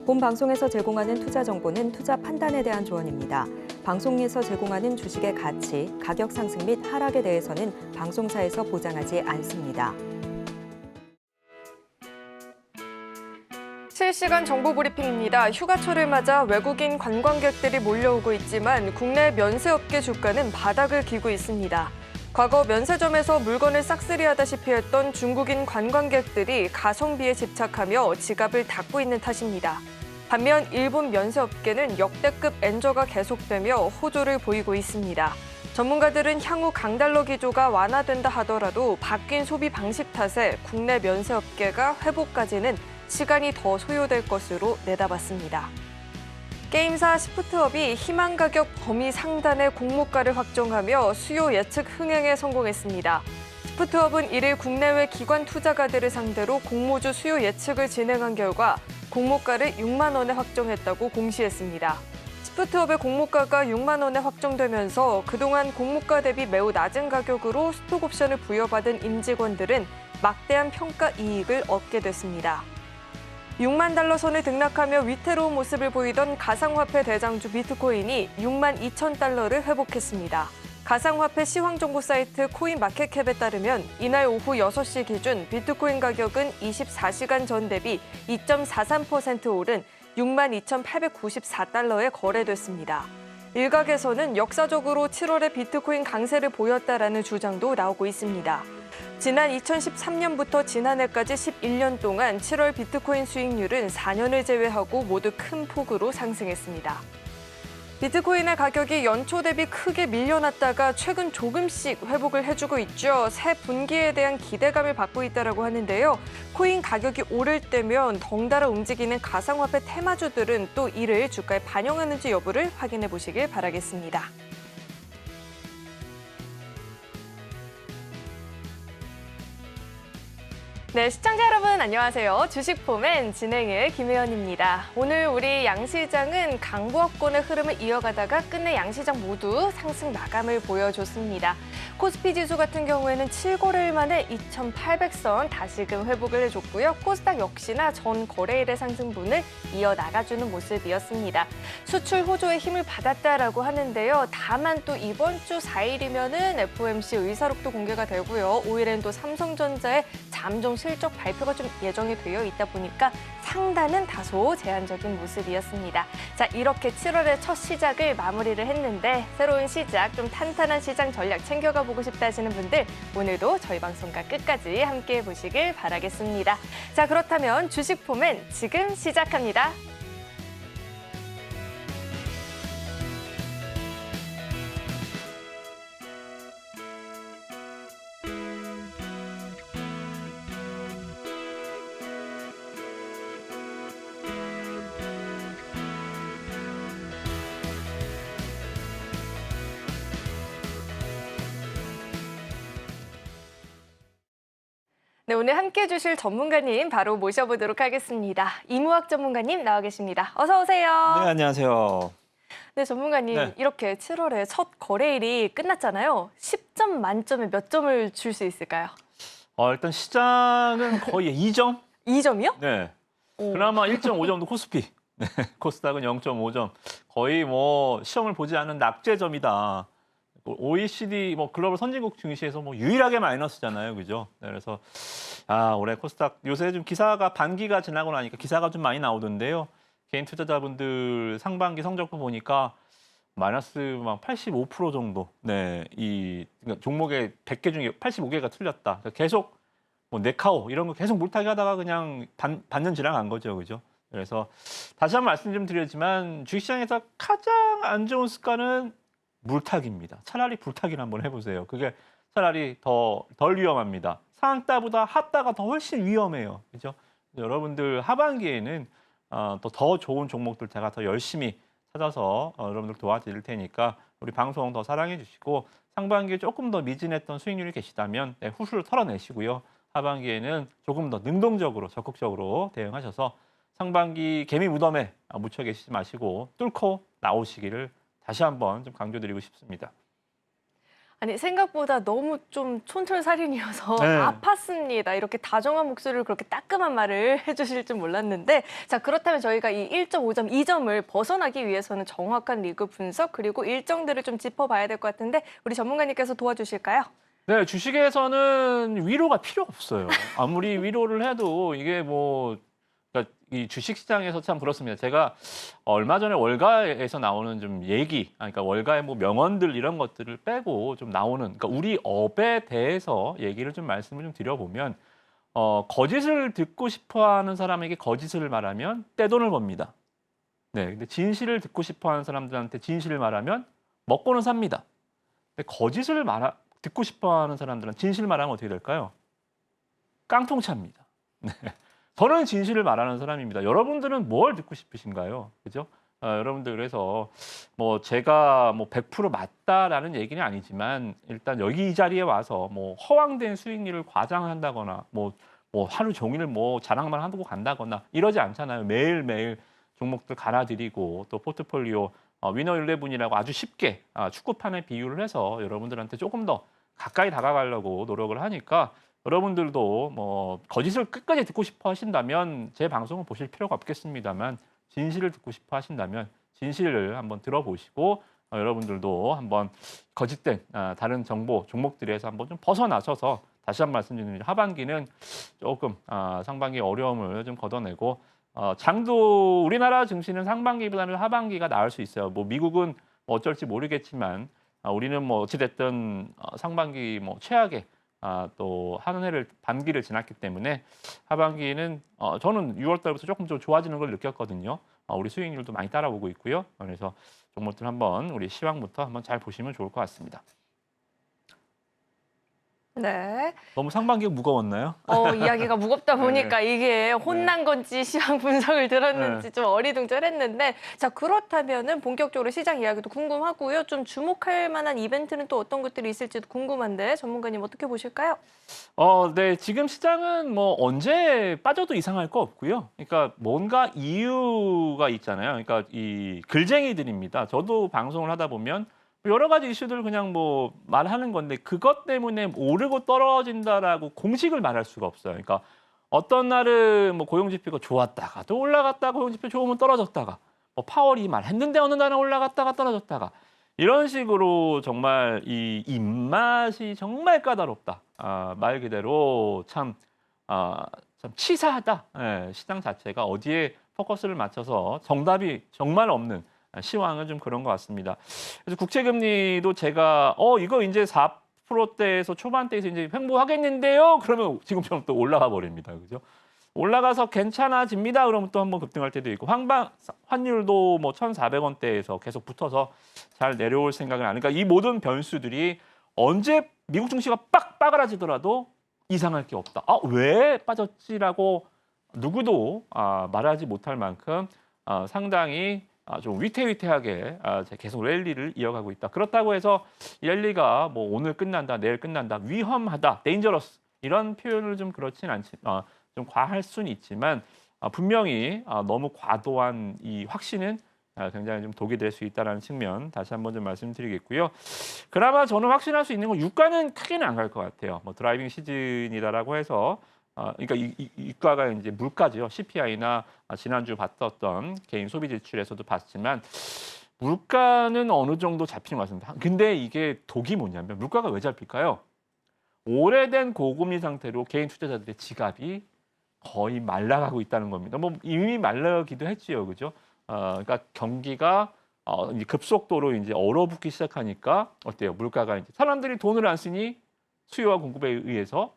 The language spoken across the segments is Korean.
본 방송에서 제공하는 투자 정보는 투자 판단에 대한 조언입니다. 방송에서 제공하는 주식의 가치, 가격 상승 및 하락에 대해서는 방송사에서 보장하지 않습니다. 실시간 정보 브리핑입니다. 휴가철을 맞아 외국인 관광객들이 몰려오고 있지만 국내 면세업계 주가는 바닥을 기고 있습니다. 과거 면세점에서 물건을 싹쓸이하다시피 했던 중국인 관광객들이 가성비에 집착하며 지갑을 닫고 있는 탓입니다. 반면 일본 면세업계는 역대급 엔저가 계속되며 호조를 보이고 있습니다. 전문가들은 향후 강달러 기조가 완화된다 하더라도 바뀐 소비 방식 탓에 국내 면세업계가 회복까지는 시간이 더 소요될 것으로 내다봤습니다. 게임사 시프트업이 희망 가격 범위 상단의 공모가를 확정하며 수요 예측 흥행에 성공했습니다. 시프트업은 이를 국내외 기관 투자가들을 상대로 공모주 수요 예측을 진행한 결과 공모가를 6만 원에 확정했다고 공시했습니다. 시프트업의 공모가가 6만 원에 확정되면서 그동안 공모가 대비 매우 낮은 가격으로 스톡옵션을 부여받은 임직원들은 막대한 평가 이익을 얻게 됐습니다. 6만 달러 선을 등락하며 위태로운 모습을 보이던 가상화폐 대장주 비트코인이 6만 2천 달러를 회복했습니다. 가상화폐 시황 정보 사이트 코인마켓캡에 따르면 이날 오후 6시 기준 비트코인 가격은 24시간 전 대비 2.43% 오른 6만 2,894달러에 거래됐습니다. 일각에서는 역사적으로 7월에 비트코인 강세를 보였다라는 주장도 나오고 있습니다. 지난 2013년부터 지난해까지 11년 동안 7월 비트코인 수익률은 4년을 제외하고 모두 큰 폭으로 상승했습니다. 비트코인의 가격이 연초 대비 크게 밀려났다가 최근 조금씩 회복을 해주고 있죠. 새 분기에 대한 기대감을 받고 있다고 하는데요. 코인 가격이 오를 때면 덩달아 움직이는 가상화폐 테마주들은 또 이를 주가에 반영하는지 여부를 확인해 보시길 바라겠습니다. 네, 시청자 여러분 안녕하세요. 주식포맨 진행의 김혜연입니다. 오늘 우리 양시장은 강보합권의 흐름을 이어가다가 끝내 양시장 모두 상승 마감을 보여줬습니다. 코스피 지수 같은 경우에는 7거래일 만에 2,800선 다시금 회복을 해줬고요. 코스닥 역시나 전 거래일의 상승분을 이어나가주는 모습이었습니다. 수출 호조의 힘을 받았다라고 하는데요. 다만 또 이번 주 4일이면은 FOMC 의사록도 공개가 되고요. 5일엔 또 삼성전자의 잠정 실적 발표가 좀 예정이 되어 있다 보니까 상단은 다소 제한적인 모습이었습니다. 자, 이렇게 7월의 첫 시작을 마무리를 했는데 새로운 시작, 좀 탄탄한 시장 전략 챙겨가 보고 싶다 하시는 분들 오늘도 저희 방송과 끝까지 함께해 보시길 바라겠습니다. 자, 그렇다면 주식포맨 지금 시작합니다. 네, 오늘 함께해 주실 전문가님 바로 모셔보도록 하겠습니다. 이무학 전문가님 나와 계십니다. 어서 오세요. 네, 안녕하세요. 네, 전문가님 네. 이렇게 7월에 첫 거래일이 끝났잖아요. 10점 만점에 몇 점을 줄 수 있을까요? 일단 시장은 거의 2점? 2점이요? 네. 오. 그나마 1.5점도 코스피. 네, 코스닥은 0.5점. 거의 뭐 시험을 보지 않은 낙제점이다. OECD 글로벌 선진국 증시에서 유일하게 마이너스잖아요, 그죠? 네, 그래서 올해 코스닥 요새 좀 기사가 반기가 지나고 나니까 기사가 좀 많이 나오던데요. 개인 투자자분들 상반기 성적표 보니까 마이너스 85% 정도. 네, 그러니까 종목의 100개 중에 85개가 틀렸다. 계속 네카오 이런 거 계속 물타기 하다가 그냥 반년 지나간 거죠, 그죠? 그래서 다시 한번 말씀 좀 드리지만 주식시장에서 가장 안 좋은 습관은 물타기입니다. 차라리 불타기를 한번 해보세요. 그게 차라리 덜 위험합니다. 상따보다 하따가 더 훨씬 위험해요. 그죠? 여러분들 하반기에는 또 더 좋은 종목들 제가 더 열심히 찾아서 여러분들 도와드릴 테니까 우리 방송 더 사랑해 주시고 상반기에 조금 더 미진했던 수익률이 계시다면 후수를 털어내시고요. 하반기에는 조금 더 능동적으로 적극적으로 대응하셔서 상반기 개미 무덤에 묻혀 계시지 마시고 뚫고 나오시기를 다시 한번 좀 강조드리고 싶습니다. 아니 생각보다 너무 좀 촌철살인이어서 네. 아팠습니다. 이렇게 다정한 목소리로 그렇게 따끔한 말을 해주실 줄 몰랐는데 자 그렇다면 저희가 이 1.5점, 2점을 벗어나기 위해서는 정확한 리그 분석 그리고 일정들을 좀 짚어봐야 될 것 같은데 우리 전문가님께서 도와주실까요? 네, 주식에서는 위로가 필요 없어요. 아무리 위로를 해도 이게 뭐 그러니까 이 주식 시장에서 참 그렇습니다. 제가 얼마 전에 월가에서 나오는 좀 얘기, 그러니까 월가의 뭐 명언들 이런 것들을 빼고 좀 나오는, 그러니까 우리 업에 대해서 얘기를 좀 말씀을 좀 드려보면, 거짓을 듣고 싶어하는 사람에게 거짓을 말하면 떼돈을 법니다. 네, 근데 진실을 듣고 싶어하는 사람들한테 진실을 말하면 먹고는 삽니다. 근데 거짓을 듣고 싶어하는 사람들은 진실을 말하면 어떻게 될까요? 깡통차입니다. 네. 저는 진실을 말하는 사람입니다. 여러분들은 뭘 듣고 싶으신가요? 그죠? 여러분들 그래서 뭐 제가 뭐 100% 맞다라는 얘기는 아니지만 일단 여기 이 자리에 와서 뭐 허황된 수익률을 과장한다거나 뭐 하루 종일 뭐 자랑만 하고 간다거나 이러지 않잖아요. 매일매일 종목들 갈아드리고 또 포트폴리오 위너 11이라고 아주 쉽게 축구판에 비유를 해서 여러분들한테 조금 더 가까이 다가가려고 노력을 하니까 여러분들도 뭐 거짓을 끝까지 듣고 싶어 하신다면 제 방송을 보실 필요가 없겠습니다만 진실을 듣고 싶어 하신다면 진실을 한번 들어보시고 여러분들도 한번 거짓된 다른 정보 종목들에서 한번 좀 벗어나셔서 다시 한 번 말씀드립니다. 하반기는 조금 상반기 어려움을 좀 걷어내고 장도 우리나라 증시는 상반기보다는 하반기가 나을 수 있어요. 뭐 미국은 뭐 어쩔지 모르겠지만 우리는 뭐 어찌됐든 상반기 뭐 최악의 또 한 해를 반기를 지났기 때문에 하반기는 저는 6월 달부터 조금 좀 좋아지는 걸 느꼈거든요. 우리 수익률도 많이 따라오고 있고요. 그래서 종목들 한번 우리 시황부터 한번 잘 보시면 좋을 것 같습니다. 네. 너무 상반기가 무거웠나요? 이야기가 무겁다 보니까 이게 혼난 건지 시황 분석을 들었는지 네. 좀 어리둥절했는데 자 그렇다면은 본격적으로 시장 이야기도 궁금하고요. 좀 주목할 만한 이벤트는 또 어떤 것들이 있을지도 궁금한데 전문가님 어떻게 보실까요? 네, 지금 시장은 뭐 언제 빠져도 이상할 거 없고요. 그러니까 뭔가 이유가 있잖아요. 그러니까 이 글쟁이들입니다. 저도 방송을 하다 보면 여러 가지 이슈들 그냥 뭐 말하는 건데 그것 때문에 오르고 떨어진다라고 공식을 말할 수가 없어요. 그러니까 어떤 날은 뭐 고용지표가 좋았다가 또 올라갔다가 고용지표 좋으면 떨어졌다가 뭐 파월이 말했는데 어느 날은 올라갔다가 떨어졌다가 이런 식으로 정말 이 입맛이 정말 까다롭다. 말 그대로 참 치사하다. 예, 시장 자체가 어디에 포커스를 맞춰서 정답이 정말 없는 시황은 좀 그런 것 같습니다. 그래서 국채금리도 제가 이거 이제 4%대에서 초반대에서 이제 횡보하겠는데요. 그러면 지금처럼 또 올라가 버립니다. 그죠? 올라가서 괜찮아집니다. 그러면 또 한번 급등할 때도 있고 환율도 뭐 1,400원대에서 계속 붙어서 잘 내려올 생각은 안. 그러니까 이 모든 변수들이 언제 미국 증시가 빡 빠그라지더라도 이상할 게 없다. 왜 빠졌지라고 누구도 말하지 못할 만큼 상당히 좀 위태위태하게 계속 랠리를 이어가고 있다. 그렇다고 해서 이 랠리가 뭐 오늘 끝난다, 내일 끝난다, 위험하다, dangerous 이런 표현을 좀 그렇진 않지, 좀 과할 수는 있지만 분명히 너무 과도한 이 확신은 굉장히 좀 독이 될 수 있다는 측면 다시 한번 좀 말씀드리겠고요. 그나마 저는 확신할 수 있는 건 유가는 크게는 안 갈 것 같아요. 뭐 드라이빙 시즌이다라고 해서 그러니까 이 유가가 이제 물가죠. CPI나 지난주 봤었던 개인 소비 지출에서도 봤지만 물가는 어느 정도 잡히는 것 같습니다. 근데 이게 독이 뭐냐면 물가가 왜 잡힐까요? 오래된 고금리 상태로 개인 투자자들의 지갑이 거의 말라가고 있다는 겁니다. 뭐 이미 말라기도 했지요, 그죠? 그러니까 경기가 이제 급속도로 이제 얼어붙기 시작하니까 어때요? 물가가 이제 사람들이 돈을 안 쓰니 수요와 공급에 의해서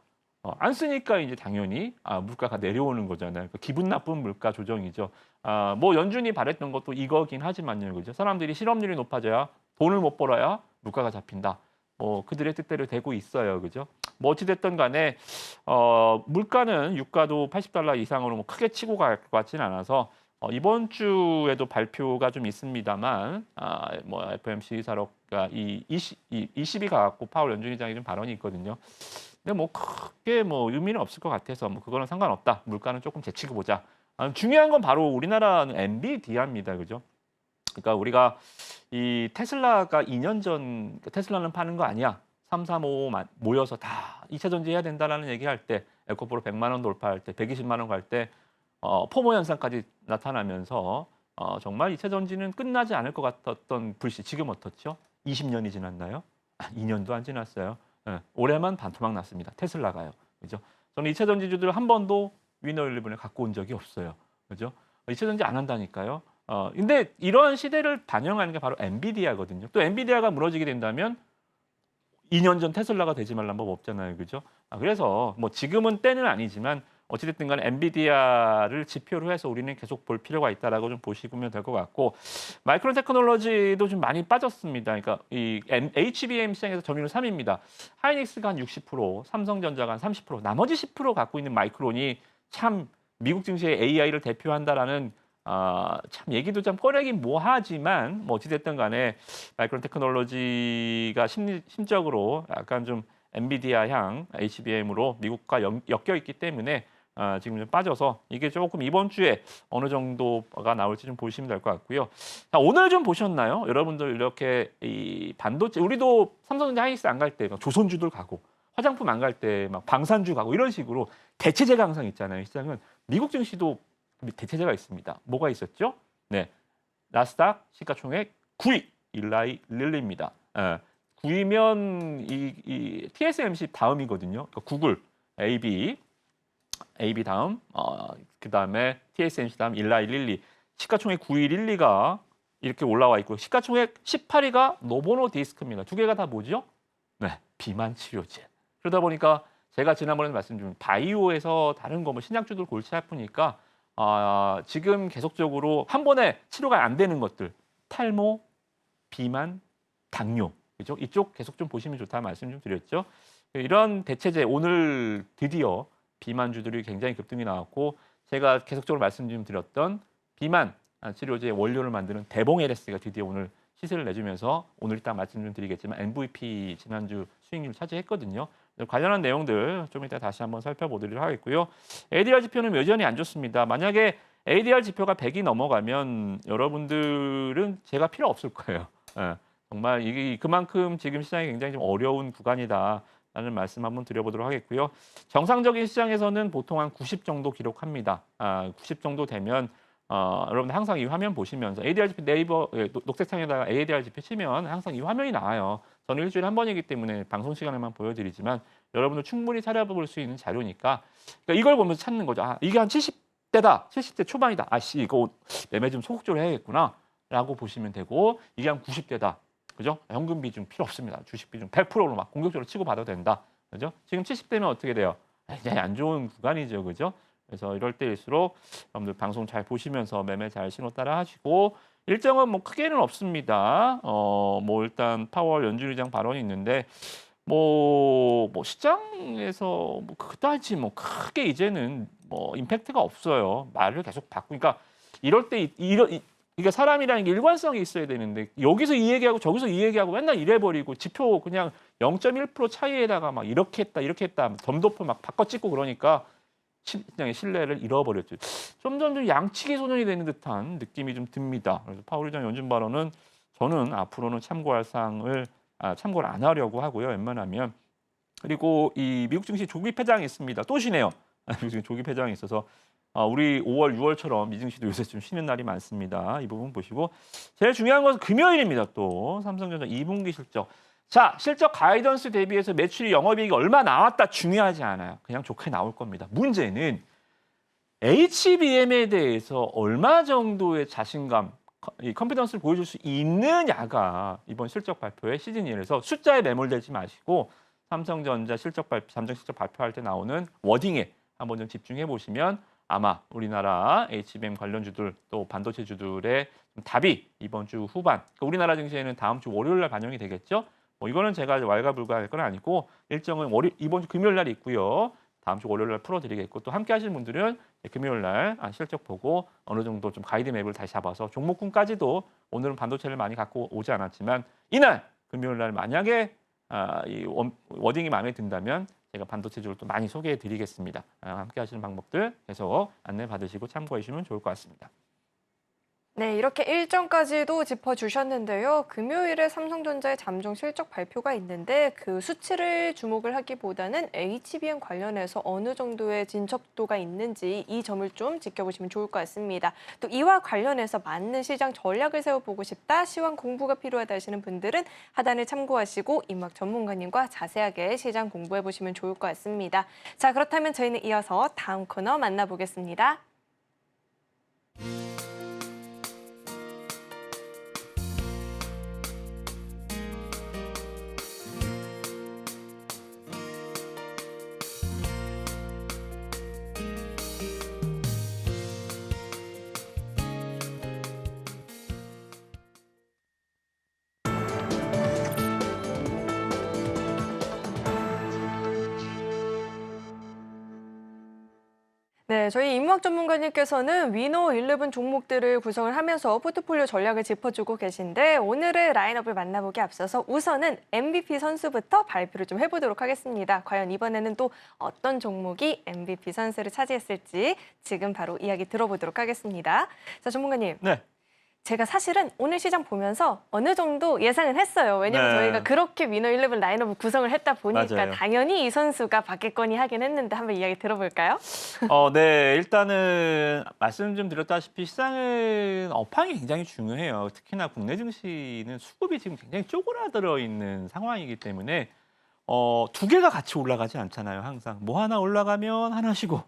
안 쓰니까 이제 당연히 물가가 내려오는 거잖아요. 그러니까 기분 나쁜 물가 조정이죠. 뭐 연준이 바랬던 것도 이거긴 하지만요, 그죠? 사람들이 실업률이 높아져야 돈을 못 벌어야 물가가 잡힌다. 그들의 뜻대로 되고 있어요, 그죠? 뭐 어찌됐든 간에 물가는 유가도 $80 이상으로 뭐 크게 치고 갈 것 같지는 않아서 이번 주에도 발표가 좀 있습니다만 뭐 FOMC 사록가 이 20이 가갖고 파월 연준의장이 좀 발언이 있거든요. 근데 뭐 크게 뭐 의미는 없을 것 같아서 뭐 그거는 상관없다. 물가는 조금 제치고 보자. 중요한 건 바로 우리나라는 엔비디아입니다, 그죠? 그러니까 우리가 이 테슬라가 2년 전 테슬라는 파는 거 아니야. 3, 4, 5 모여서 다 2차 전지 해야 된다라는 얘기할 때 에코프로 100만 원 돌파할 때 120만 원 갈 때 포모 현상까지 나타나면서 정말 2차 전지는 끝나지 않을 것 같았던 불씨 지금 어떻죠? 20년이 지났나요? 2년도 안 지났어요. 예, 올해만 반토막 났습니다. 테슬라가요. 그죠? 저는 2차 전지주들 한 번도 위너 11을 갖고 온 적이 없어요. 그죠? 2차 전지 안 한다니까요. 근데 이런 시대를 반영하는 게 바로 엔비디아거든요. 또 엔비디아가 무너지게 된다면 2년 전 테슬라가 되지 말란 법 없잖아요. 그죠? 그래서 뭐 지금은 때는 아니지만 어찌됐든 간에 엔비디아를 지표로 해서 우리는 계속 볼 필요가 있다라고 좀 보시면 될 것 같고 마이크론 테크놀로지도 좀 많이 빠졌습니다. 그러니까 이 HBM 시장에서 점유율 3위입니다. 하이닉스가 한 60%, 삼성전자가 한 30%, 나머지 10% 갖고 있는 마이크론이 참 미국 증시의 AI를 대표한다라는 참 얘기도 좀 꺼내긴 뭐하지만 뭐 어찌됐든 간에 마이크론 테크놀로지가 심적으로 약간 좀 엔비디아 향 HBM으로 미국과 엮여 있기 때문에 지금 좀 빠져서 이게 조금 이번 주에 어느 정도가 나올지 좀 보시면 될 것 같고요. 자, 오늘 좀 보셨나요? 여러분들 이렇게 이 반도체 우리도 삼성전자 하이닉스 안 갈 때 조선주들 가고 화장품 안 갈 때 막 방산주 가고 이런 식으로 대체제가 항상 있잖아요. 시장은 미국 증시도 대체제가 있습니다. 뭐가 있었죠? 네, 나스닥 시가총액 9위 일라이 릴리입니다. 9위면 이 TSMC 다음이거든요. 그러니까 구글, AB 다음, 그 다음에 TSMC 다음 일라이 릴리. 시가총액 9위 릴리가 이렇게 올라와 있고 시가총액 18위가 노보노 디스크입니다. 두 개가 다 뭐죠? 네, 비만 치료제. 그러다 보니까 제가 지난번에 말씀드린 바이오에서 다른 거 뭐 신약주들 골치 아프니까 지금 계속적으로 한 번에 치료가 안 되는 것들 탈모, 비만, 당뇨 그죠? 이쪽 계속 좀 보시면 좋다 말씀 좀 드렸죠. 이런 대체제 오늘 드디어 비만주들이 굉장히 급등이 나왔고 제가 계속적으로 말씀 좀 드렸던 비만 치료제의 원료를 만드는 대봉 LS가 드디어 오늘 시세를 내주면서 오늘 이따 말씀 좀 드리겠지만 MVP 지난주 수익률 차지했거든요. 관련한 내용들 좀 이따 다시 한번 살펴보도록 하겠고요. ADR 지표는 여전히 안 좋습니다. 만약에 ADR 지표가 100이 넘어가면 여러분들은 제가 필요 없을 거예요. 예, 정말 이게 그만큼 지금 시장이 굉장히 좀 어려운 구간이다라는 말씀 한번 드려보도록 하겠고요. 정상적인 시장에서는 보통 한 90 정도 기록합니다. 90 정도 되면 여러분 항상 이 화면 보시면서 ADR 지표 네이버 녹색창에다가 ADR 지표 치면 항상 이 화면이 나와요. 저는 일주일에 한 번이기 때문에 방송 시간에만 보여드리지만 여러분들 충분히 찾아볼 수 있는 자료니까 그러니까 이걸 보면서 찾는 거죠. 이게 한 70대다. 70대 초반이다. 이거 매매 좀 소극적으로 해야겠구나. 라고 보시면 되고 이게 한 90대다. 그죠? 현금 비중 필요 없습니다. 주식 비중 100%로 막 공격적으로 치고받아도 된다. 그죠? 지금 70대면 어떻게 돼요? 굉장히 안 좋은 구간이죠. 그죠? 그래서 이럴 때일수록 여러분들 방송 잘 보시면서 매매 잘 신호 따라 하시고 일정은 뭐 크게는 없습니다. 뭐 일단 파월 연준의장 발언이 있는데 뭐 시장에서 뭐 그다지 뭐 크게 이제는 뭐 임팩트가 없어요. 말을 계속 바꾸니까 이럴 때 이게 사람이라는 게 일관성이 있어야 되는데 여기서 이 얘기하고 저기서 이 얘기하고 맨날 이래버리고 지표 그냥 0.1% 차이에다가 막 이렇게 했다 점도표 막 바꿔 찍고 그러니까 시장의 신뢰를 잃어버렸죠. 점점 좀 양치기 소년이 되는 듯한 느낌이 좀 듭니다. 그래서 파월 의장 연준 발언은 저는 앞으로는 참고할 사항을 참고를 안 하려고 하고요. 웬만하면 그리고 이 미국 증시 조기 폐장이 있습니다. 또 쉬네요. 미국 증시 조기 폐장이 있어서 우리 5월, 6월처럼 미 증시도 요새 좀 쉬는 날이 많습니다. 이 부분 보시고 제일 중요한 것은 금요일입니다. 또 삼성전자 2분기 실적. 자, 실적 가이던스 대비해서 매출이 영업이익이 얼마 나왔다 중요하지 않아요. 그냥 좋게 나올 겁니다. 문제는 HBM에 대해서 얼마 정도의 자신감, 이 컨피던스를 보여줄 수 있느냐가 이번 실적 발표의 시즌이라서 숫자에 매몰되지 마시고 삼성전자 잠정 실적 발표할 때 나오는 워딩에 한번 좀 집중해 보시면 아마 우리나라 HBM 관련주들 또 반도체주들의 답이 이번 주 후반, 그러니까 우리나라 증시에는 다음 주 월요일 날 반영이 되겠죠. 이거는 제가 왈가불가할 건 아니고 일정은 이번 주 금요일 날 있고요. 다음 주 월요일 날 풀어드리겠고 또 함께 하실 분들은 금요일 날 실적 보고 어느 정도 좀 가이드 맵을 다시 잡아서 종목군까지도 오늘은 반도체를 많이 갖고 오지 않았지만 이날 금요일 날 만약에 이 워딩이 마음에 든다면 제가 반도체주를 또 많이 소개해드리겠습니다. 함께 하시는 방법들 계속 안내 받으시고 참고해 주시면 좋을 것 같습니다. 네, 이렇게 일정까지도 짚어주셨는데요. 금요일에 삼성전자의 잠정 실적 발표가 있는데 그 수치를 주목을 하기보다는 HBM 관련해서 어느 정도의 진척도가 있는지 이 점을 좀 지켜보시면 좋을 것 같습니다. 또 이와 관련해서 맞는 시장 전략을 세워보고 싶다, 시황 공부가 필요하다 하시는 분들은 하단을 참고하시고 임학 전문가님과 자세하게 시장 공부해보시면 좋을 것 같습니다. 자, 그렇다면 저희는 이어서 다음 코너 만나보겠습니다. 네, 저희 임무학 전문가님께서는 위너 11 종목들을 구성을 하면서 포트폴리오 전략을 짚어주고 계신데 오늘의 라인업을 만나보기 앞서서 우선은 MVP 선수부터 발표를 좀 해보도록 하겠습니다. 과연 이번에는 또 어떤 종목이 MVP 선수를 차지했을지 지금 바로 이야기 들어보도록 하겠습니다. 자, 전문가님. 네. 제가 사실은 오늘 시장 보면서 어느 정도 예상은 했어요. 왜냐면 네. 저희가 그렇게 위너 11 라인업을 구성을 했다 보니까 맞아요. 당연히 이 선수가 받겠거니 하긴 했는데 한번 이야기 들어볼까요? 네. 일단은 말씀 좀 드렸다시피 시장은 업황이 굉장히 중요해요. 특히나 국내 증시는 수급이 지금 굉장히 쪼그라들어 있는 상황이기 때문에 두 개가 같이 올라가지 않잖아요. 항상 뭐 하나 올라가면 하나 쉬고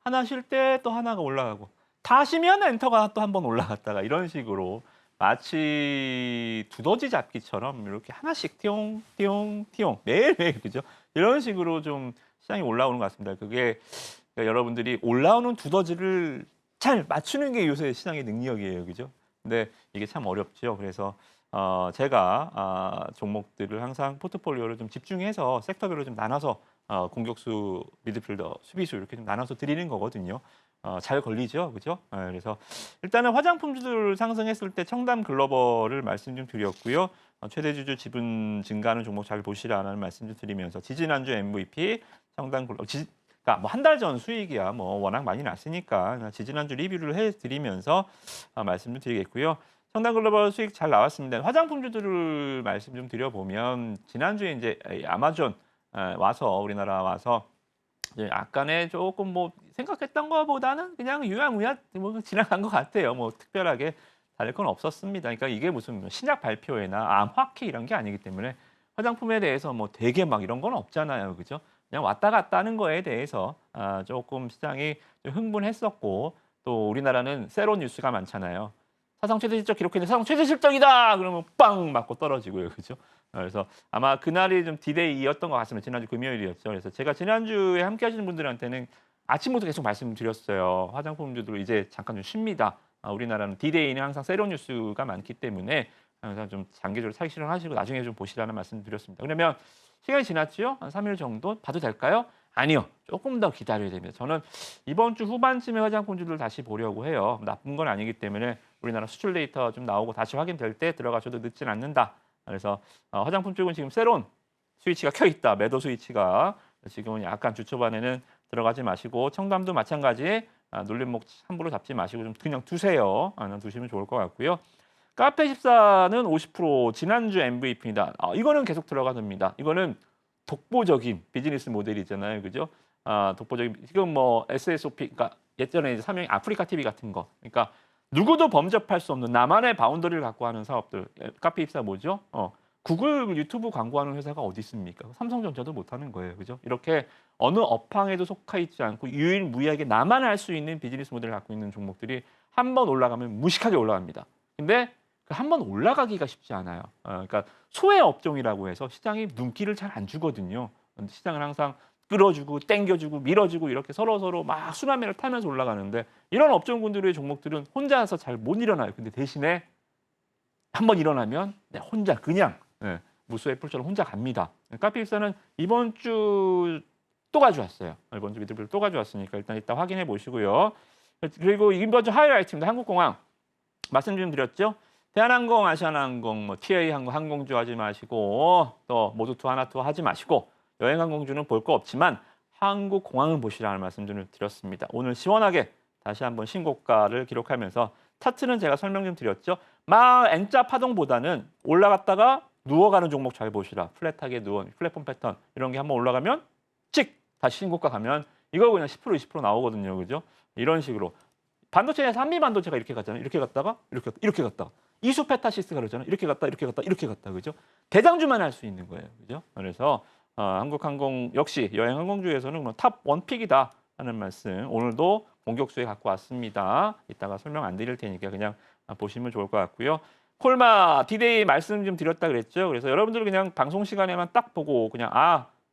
하나 쉴 때 또 하나가 올라가고 다 쉬면 엔터가 또 한 번 올라갔다가 이런 식으로 마치 두더지 잡기처럼 이렇게 하나씩 띠용 매일매일 그죠? 이런 식으로 좀 시장이 올라오는 것 같습니다. 그게 그러니까 여러분들이 올라오는 두더지를 잘 맞추는 게 요새 시장의 능력이에요. 그죠? 근데 이게 참 어렵죠. 그래서 제가 종목들을 항상 포트폴리오를 좀 집중해서 섹터별로 좀 나눠서 공격수, 미드필더, 수비수 이렇게 좀 나눠서 드리는 거거든요. 잘 걸리죠, 그죠? 그래서 일단은 화장품주들 상승했을 때 청담 글로벌을 말씀 좀 드렸고요. 최대 주주 지분 증가하는 종목 잘 보시라는 말씀 좀 드리면서 지지난주 MVP 청담 글로벌, 그러니까 뭐 한 달 전 수익이야 뭐 워낙 많이 났으니까 지지난주 리뷰를 해드리면서 말씀 좀 드리겠고요. 청담 글로벌 수익 잘 나왔습니다. 화장품주들을 말씀 좀 드려보면 지난주에 이제 아마존 와서 우리나라 와서 이제 약간의 조금 뭐 생각했던 것보다는 그냥 유야무야 뭐 지나간 것 같아요. 뭐 특별하게 다를 건 없었습니다. 그러니까 이게 무슨 신약 발표회나 암화키 이런 게 아니기 때문에 화장품에 대해서 뭐 되게 막 이런 건 없잖아요, 그죠? 그냥 왔다 갔다 하는 거에 대해서 조금 시장이 좀 흥분했었고 또 우리나라는 세로 뉴스가 많잖아요. 사상 최대 실적 기록했는데 사상 최대 실적이다 그러면 빵 맞고 떨어지고요, 그죠? 그래서 아마 그날이 좀 디데이였던 것 같습니다. 지난주 금요일이었죠. 그래서 제가 지난주에 함께 하시는 분들한테는 아침부터 계속 말씀드렸어요. 화장품주들 이제 잠깐 좀 쉽니다. 우리나라는 디데이는 항상 세로 뉴스가 많기 때문에 항상 좀 장기적으로 사기 실현하시고 나중에 좀 보시라는 말씀 드렸습니다. 그러면 시간이 지났죠? 한 3일 정도 봐도 될까요? 아니요. 조금 더 기다려야 됩니다. 저는 이번 주 후반쯤에 화장품주들 다시 보려고 해요. 나쁜 건 아니기 때문에 우리나라 수출 데이터 좀 나오고 다시 확인될 때 들어가셔도 늦진 않는다. 그래서 화장품 쪽은 지금 새로운 스위치가 켜 있다. 매도 스위치가 지금은 약간 주 초반에는 들어가지 마시고 청담도 마찬가지 눌림목 함부로 잡지 마시고 좀 그냥 두세요. 두시면 좋을 것 같고요. 카페14는 50% 지난주 MVP입니다. 이거는 계속 들어가됩니다. 이거는 독보적인 비즈니스 모델이잖아요, 그죠? 독보적인 지금 뭐 SSOP, 그러니까 예전에 이제 삼성 아프리카 TV 같은 거, 그러니까 누구도 범접할 수 없는 나만의 바운더리를 갖고 하는 사업들. 카페24 뭐죠? 구글 유튜브 광고하는 회사가 어디 있습니까? 삼성전자도 못하는 거예요, 그죠? 이렇게 어느 업황에도 속해 있지 않고 유일무이하게 나만 할 수 있는 비즈니스 모델을 갖고 있는 종목들이 한 번 올라가면 무식하게 올라갑니다. 근데 한 번 올라가기가 쉽지 않아요. 그러니까 소외 업종이라고 해서 시장이 눈길을 잘 안 주거든요. 시장은 항상 끌어주고 땡겨주고 밀어주고 이렇게 서로 막 순환매를 타면서 올라가는데 이런 업종군들의 종목들은 혼자서 잘 못 일어나요. 근데 대신에 한 번 일어나면 혼자 그냥 무수 애플처럼 혼자 갑니다. 카페14는 이번 주 또 가져왔어요. 이번 주 미드필 또 가져왔으니까 일단 이따 확인해 보시고요. 그리고 이번 주 하이라이트입니다. 항공공항 말씀 좀 드렸죠. 대한항공, 아시아나항공, 뭐 TA 항공주 하지 마시고 또 모두투 하나투 하지 마시고 여행항공주는 볼 거 없지만 한국공항은 보시라는 말씀 좀 드렸습니다. 오늘 시원하게 다시 한번 신고가를 기록하면서 차트는 제가 설명 좀 드렸죠. 막 N자 파동보다는 올라갔다가 누워가는 종목 잘 보시라. 플랫하게 누워 플랫폼 패턴 이런 게 한번 올라가면 찍 다시 신고가 가면 이거 그냥 10% 20% 나오거든요. 그죠? 이런 식으로 반도체에서 한미 반도체가 이렇게 갔잖아요. 이렇게 갔다가 이렇게 갔다가 이수 페타시스가 그러잖아요. 이렇게 갔다 이렇게 갔다 그죠? 대장주만 할 수 있는 거예요. 그죠? 그래서 한국항공 역시 여행 항공주에서는 탑 원픽이다 하는 말씀 오늘도 공격수에 갖고 왔습니다. 이따가 설명 안 드릴 테니까 그냥 보시면 좋을 것 같고요. 콜마 디데이 말씀 좀 드렸다 그랬죠. 그래서 여러분들 그냥 방송 시간에만 딱 보고 그냥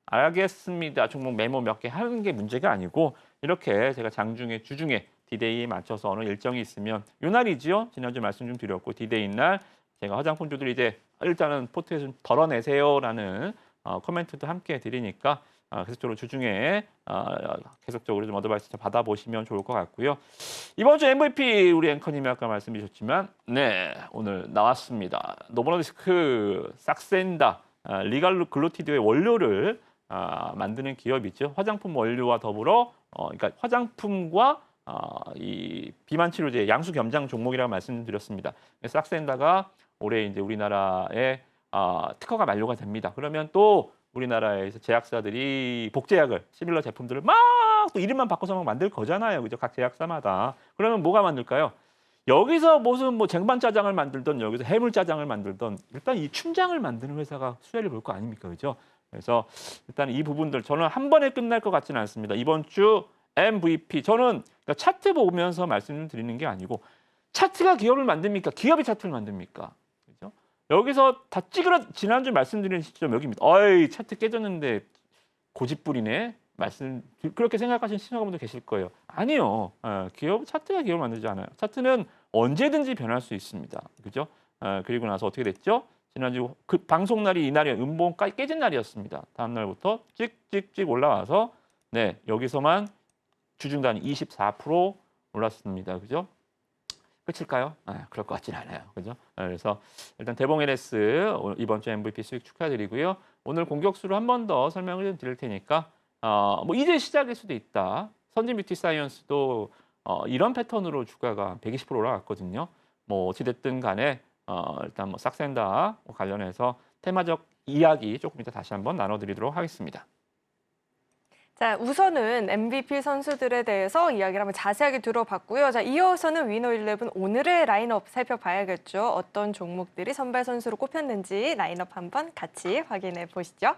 알겠습니다. 종목 메모 몇 개 하는 게 문제가 아니고 이렇게 제가 장중에 주중에 디데이에 맞춰서 어느 일정이 있으면 요 날이지요. 지난주 말씀 좀 드렸고 디데이 날 제가 화장품주들 이제 일단은 포트에 좀 덜어내세요라는 코멘트도 함께 드리니까 계속적으로 주중에 계속적으로 좀 어드바이스 받아보시면 좋을 것 같고요. 이번 주 MVP 우리 앵커님이 아까 말씀 주셨지만 네 오늘 나왔습니다. 노보노디스크 싹센다 리갈 글루티드의 원료를 만드는 기업이죠. 화장품 원료와 더불어 그러니까 화장품과 이 비만 치료제 양수 겸장 종목이라고 말씀드렸습니다. 싹센다가 올해 이제 우리나라에 특허가 만료가 됩니다. 그러면 또 우리나라에서 제약사들이 복제약을 시밀러 제품들을 막 또 이름만 바꿔서 막 만들 거잖아요. 그죠? 각 제약사마다. 그러면 뭐가 만들까요? 여기서 무슨 뭐 쟁반짜장을 만들던 여기서 해물짜장을 만들던 일단 이 춘장을 만드는 회사가 수혜를 볼 거 아닙니까? 그죠? 그래서 일단 이 부분들 저는 한 번에 끝날 것 같지는 않습니다. 이번 주 MVP 저는 그러니까 차트 보면서 말씀드리는 게 아니고 차트가 기업을 만듭니까? 기업이 차트를 만듭니까? 그죠? 여기서 다 지난주 말씀드린 시점 여기입니다. 어이 차트 깨졌는데 고집부리네. 그렇게 생각하시는 시청자분들 계실 거예요. 아니요. 차트가 기업을 만들지 않아요. 차트는 언제든지 변할 수 있습니다. 그죠? 그리고 나서 어떻게 됐죠? 지난주 그 방송 날이 이날이 음봉까지 깨진 날이었습니다. 다음 날부터 찍찍찍 올라와서 네 여기서만 주중 단위 24% 올랐습니다. 그죠? 끝일까요? 그럴 것 같진 않아요. 그죠? 그래서 일단 대봉 LS 이번 주 MVP 수익 축하드리고요. 오늘 공격수로 한 번 더 설명을 좀 드릴 테니까 뭐 이제 시작일 수도 있다. 선진 뷰티 사이언스도 이런 패턴으로 주가가 120% 올라갔거든요. 뭐 어찌됐든 간에 일단 뭐 싹센다 관련해서 테마적 이야기 조금 이따 다시 한번 나눠드리도록 하겠습니다. 자, 우선은 MVP 선수들에 대해서 이야기를 한번 자세하게 들어봤고요. 자, 이어서는 위너 11 오늘의 라인업 살펴봐야겠죠. 어떤 종목들이 선발 선수로 꼽혔는지 라인업 한번 같이 확인해 보시죠.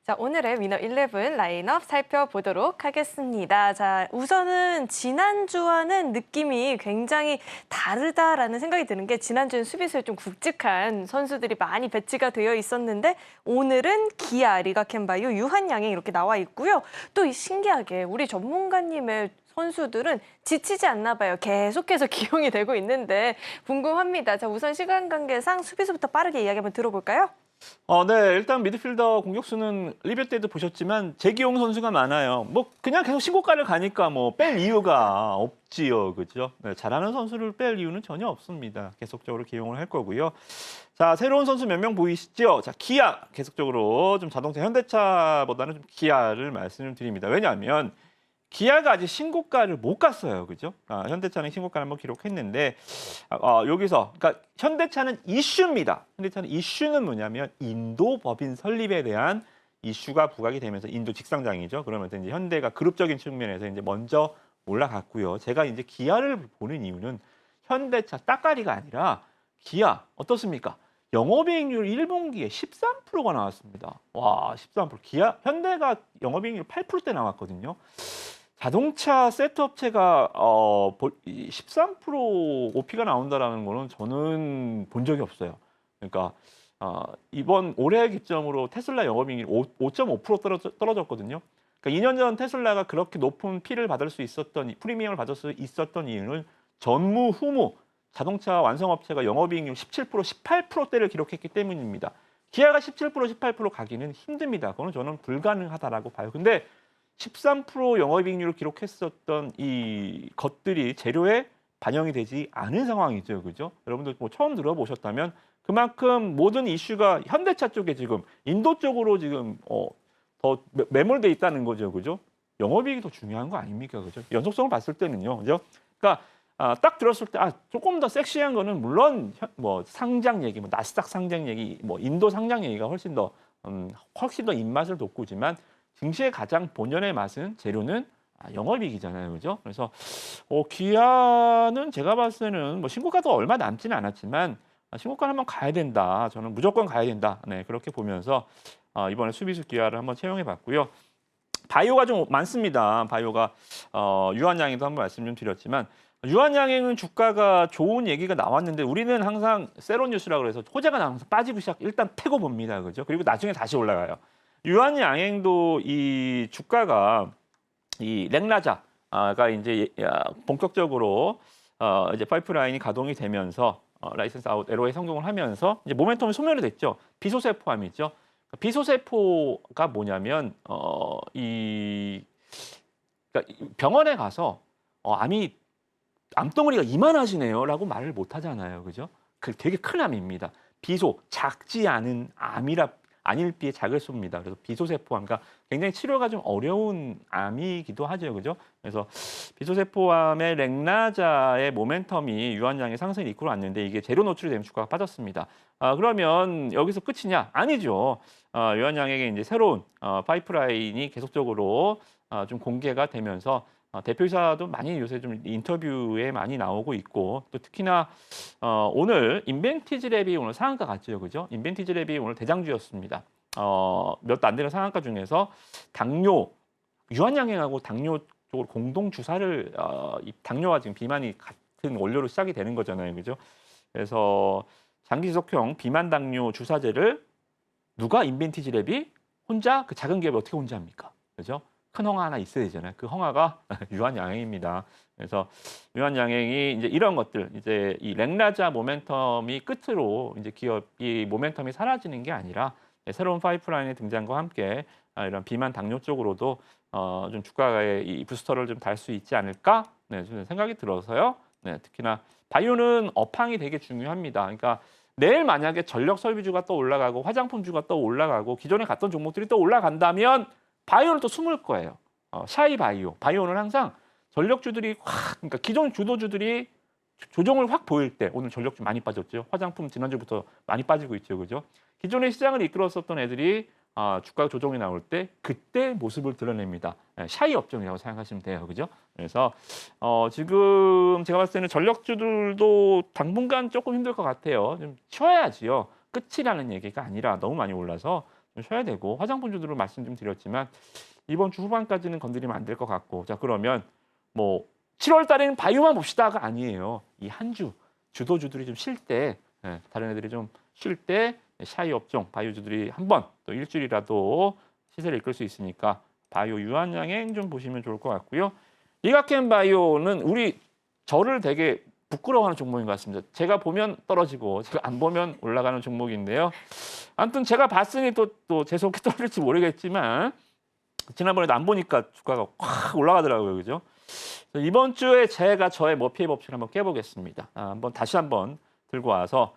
자, 오늘의 위너 11 라인업 살펴보도록 하겠습니다. 자, 우선은 지난주와는 느낌이 굉장히 다르다라는 생각이 드는 게 지난주는 수비수에 좀 굵직한 선수들이 많이 배치가 되어 있었는데 오늘은 기아, 리가켄바이오, 유한양행 이렇게 나와 있고요. 또 신기하게 우리 전문가님의 선수들은 지치지 않나 봐요. 계속해서 기용이 되고 있는데 궁금합니다. 자, 우선 시간 관계상 수비수부터 빠르게 이야기 한번 들어볼까요? 네, 일단 미드필더 공격수는 리뷰 때도 보셨지만 재기용 선수가 많아요. 뭐 그냥 계속 신고가를 가니까 뭐 뺄 이유가 없지요, 그죠? 네, 잘하는 선수를 뺄 이유는 전혀 없습니다. 계속적으로 기용을 할 거고요. 자, 새로운 선수 몇 명 보이시죠? 자, 기아 계속적으로 좀 자동차 현대차보다는 좀 기아를 말씀을 드립니다. 왜냐하면 기아가 아직 신고가를 못 갔어요, 그죠? 현대차는 신고가를 한번 기록했는데 여기서 그러니까 현대차는 이슈입니다. 현대차는 이슈는 뭐냐면 인도 법인 설립에 대한 이슈가 부각이 되면서 인도 직상장이죠. 그러면서 이제 현대가 그룹적인 측면에서 이제 먼저 올라갔고요. 제가 이제 기아를 보는 이유는 현대차 따까리가 아니라 기아 어떻습니까? 영업이익률 1분기에 13%가 나왔습니다. 와, 13%. 기아 현대가 영업이익률 8%대 나왔거든요. 자동차 세트 업체가 13% OP가 나온다라는 거는 저는 본 적이 없어요. 그러니까 이번 올해 기점으로 테슬라 영업이익률 5.5% 떨어졌거든요. 그러니까 2년 전 테슬라가 그렇게 높은 P를 받을 수 있었던 프리미엄을 받을 수 있었던 이유는 전무후무 자동차 완성업체가 영업이익률 17%, 18%대를 기록했기 때문입니다. 기아가 17%, 18% 가기는 힘듭니다. 그거는 저는 불가능하다라고 봐요. 근데 13% 영업이익률을 기록했었던 이 것들이 재료에 반영이 되지 않은 상황이죠, 그죠? 여러분들 뭐 처음 들어보셨다면 그만큼 모든 이슈가 현대차 쪽에 지금 인도 쪽으로 지금 더 매몰돼 있다는 거죠, 그죠? 영업이익이 더 중요한 거 아닙니까, 그죠? 연속성을 봤을 때는요, 그죠? 그러니까 딱 들었을 때 조금 더 섹시한 거는 물론 뭐 상장 얘기, 뭐 나스닥 상장 얘기, 뭐 인도 상장 얘기가 훨씬 더 입맛을 돋구지만 증시의 가장 본연의 맛은 재료는 영업이익이잖아요, 그죠? 그래서 기아는 제가 봤을 때는 뭐 신고가도 얼마 남지는 않았지만 신고가 한번 가야 된다. 저는 무조건 가야 된다. 네, 그렇게 보면서 이번에 수비수 기아를 한번 채용해봤고요. 바이오가 좀 많습니다. 바이오가 유한양행도 한번 말씀 좀 드렸지만 유한양행은 주가가 좋은 얘기가 나왔는데 우리는 항상 세로뉴스라고 해서 호재가 나면서 빠지고 일단 패고 봅니다. 그죠? 그리고 나중에 다시 올라가요. 유한양행도 이 주가가 이 렉나자가 이제 본격적으로 이제 파이프라인이 가동이 되면서 라이센스 아웃 LO에 성공을 하면서 이제 모멘텀이 소멸이 됐죠. 비소세포암이죠. 비소세포가 뭐냐면 그러니까 병원에 가서 암덩어리가 이만하시네요라고 말을 못 하잖아요, 그죠? 그 되게 큰 암입니다. 비소 작지 않은 아닐 비에 작을 수입니다. 그래서 비소세포암, 그러니까 굉장히 치료가 좀 어려운 암이기도 하죠, 그죠? 그래서 비소세포암의 렉나자의 모멘텀이 유한양의 상승을 이끌어 왔는데 이게 재료 노출이 되면 주가가 빠졌습니다. 그러면 여기서 끝이냐? 아니죠. 유한양에게 이제 새로운 파이프라인이 계속적으로 좀 공개가 되면서 대표이사도 많이 요새 좀 인터뷰에 많이 나오고 있고 또 특히나 오늘 인벤티지랩이 오늘 상한가 갔죠, 그죠? 인벤티지랩이 오늘 대장주였습니다. 몇 안 되는 상한가 중에서 유한양행하고 당뇨 쪽으로 공동 주사를 당뇨와 지금 비만이 같은 원료로 시작이 되는 거잖아요, 그죠? 그래서 장기 지속형 비만 당뇨 주사제를 누가 인벤티지랩이 혼자 그 작은 기업이 어떻게 혼자 합니까, 그죠? 큰 허가 하나 있어야 되잖아요. 그 허가가 유한양행입니다. 그래서 유한양행이 이제 이런 것들, 이제 이 렉나자 모멘텀이 끝으로 이제 기업이 모멘텀이 사라지는 게 아니라 새로운 파이프라인의 등장과 함께 이런 비만 당뇨 쪽으로도 좀 주가의 이 부스터를 좀 달 수 있지 않을까? 네, 저는 생각이 들어서요. 네, 특히나 바이오는 업황이 되게 중요합니다. 그러니까 내일 만약에 전력 설비주가 또 올라가고 화장품주가 또 올라가고 기존에 갔던 종목들이 또 올라간다면 바이오는 또 숨을 거예요. 샤이 바이오는 항상 전력주들이 그러니까 기존 주도주들이 조정을 확 보일 때, 오늘 전력주 많이 빠졌죠. 화장품 지난주부터 많이 빠지고 있죠, 그죠? 기존의 시장을 이끌었었던 애들이 주가 조정이 나올 때 그때 모습을 드러냅니다. 샤이 업종이라고 생각하시면 돼요, 그죠? 그래서 지금 제가 봤을 때는 전력주들도 당분간 조금 힘들 것 같아요. 좀 쉬어야지요. 끝이라는 얘기가 아니라 너무 많이 올라서 좀 쉬어야 되고, 화장품주들은 말씀 좀 드렸지만 이번 주 후반까지는 건드리면 안 될 것 같고, 자 그러면 뭐 7월 달에는 바이오만 봅시다가 아니에요. 이 한 주 주도주들이 좀 쉴 때, 다른 애들이 좀 쉴 때 샤이 업종 바이오주들이 한번 또 일주일이라도 시세를 이끌 수 있으니까 바이오 유한양행 좀 보시면 좋을 것 같고요. 리가켄 바이오는 저를 되게 부끄러워하는 종목인 것 같습니다. 제가 보면 떨어지고 제가 안 보면 올라가는 종목인데요. 아무튼 제가 봤으니 또 재수없게 떨어질지 모르겠지만 지난번에도 안 보니까 주가가 확 올라가더라고요, 그죠? 이번 주에 제가 저의 머피의 법칙을 한번 깨보겠습니다. 다시 한번 들고 와서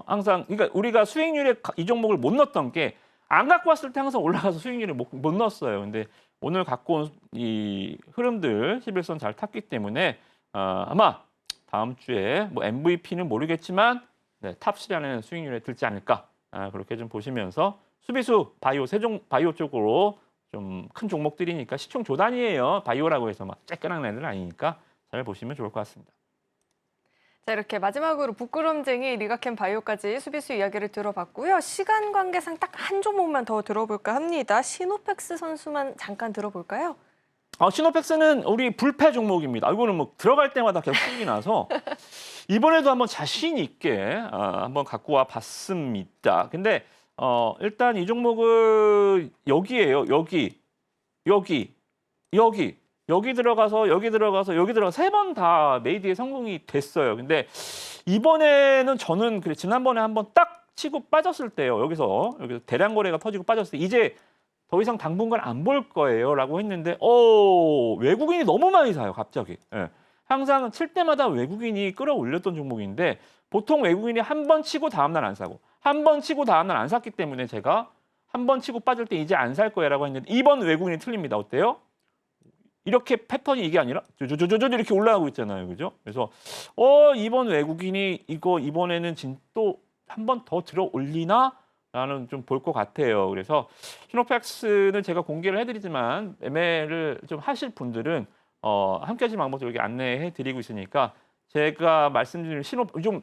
항상 그러니까 우리가 수익률에 이 종목을 못 넣었던 게 안 갖고 왔을 때 항상 올라가서 수익률을 못 넣었어요. 근데 오늘 갖고 온 이 흐름들 11선 잘 탔기 때문에 아마 다음 주에 뭐 MVP는 모르겠지만 탑3 안에는 수익률에 들지 않을까, 그렇게 좀 보시면서 수비수 바이오 쪽으로 좀 큰 종목들이니까 시총 조단이에요. 바이오라고 해서 막 쬐끈한 애들은 아니니까 잘 보시면 좋을 것 같습니다. 자, 이렇게 마지막으로 부끄럼쟁이 리가켄 바이오까지 수비수 이야기를 들어봤고요. 시간 관계상 딱 한 종목만 더 들어볼까 합니다. 시노펙스 선수만 잠깐 들어볼까요? 시노펙스는 우리 불패 종목입니다. 이거는 뭐 들어갈 때마다 계속 수익이 나서 이번에도 한번 자신 있게 한번 갖고 와 봤습니다. 근데 일단 이 종목은 여기에요. 여기 들어가서 세 번 다 메이드에 성공이 됐어요. 근데 이번에는 저는 지난번에 한번 딱 치고 빠졌을 때요. 여기서 대량 거래가 터지고 빠졌을 때 이제 더 이상 당분간 안 볼 거예요라고 했는데 외국인이 너무 많이 사요, 갑자기. 항상 칠 때마다 외국인이 끌어올렸던 종목인데 보통 외국인이 한 번 치고 다음 날 안 사고 한 번 치고 다음 날 안 샀기 때문에 제가 한 번 치고 빠질 때 이제 안 살 거야라고 했는데 이번 외국인이 틀립니다. 어때요? 이렇게 패턴이 이게 아니라 쪼쪼쪼쪼 이렇게 올라가고 있잖아요. 그죠? 그래서 이번 외국인이 이거 이번에는 또 한 번 더 들어 올리나? 라는 좀 볼 것 같아요. 그래서 시노팩스는 제가 공개를 해드리지만 매매를 좀 하실 분들은 함께 하실 방법을 이렇게 안내해 드리고 있으니까 제가 말씀드린 좀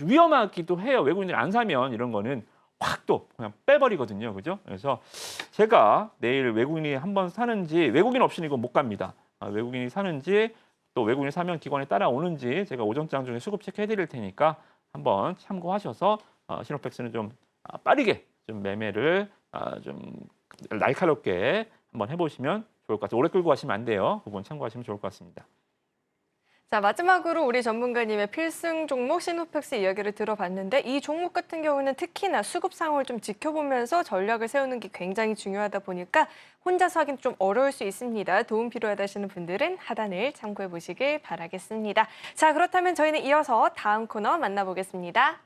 위험하기도 해요. 외국인들이 안 사면 이런 거는 확 또 그냥 빼버리거든요. 그죠? 그래서 제가 내일 외국인이 한번 사는지 외국인 없이는 이거 못 갑니다. 외국인이 사는지 또 외국인이 사면 기관에 따라오는지 제가 오전장 중에 수급 체크해 드릴 테니까 한번 참고하셔서 시노팩스는 좀 빠르게 좀 매매를 좀 날카롭게 한번 해보시면 좋을 것 같아요. 오래 끌고 가시면 안 돼요. 그건 참고하시면 좋을 것 같습니다. 자, 마지막으로 우리 전문가님의 필승 종목 시노팩스 이야기를 들어봤는데 이 종목 같은 경우는 특히나 수급 상황을 좀 지켜보면서 전략을 세우는 게 굉장히 중요하다 보니까 혼자서 하긴 좀 어려울 수 있습니다. 도움 필요하다 하시는 분들은 하단을 참고해 보시길 바라겠습니다. 자, 그렇다면 저희는 이어서 다음 코너 만나보겠습니다.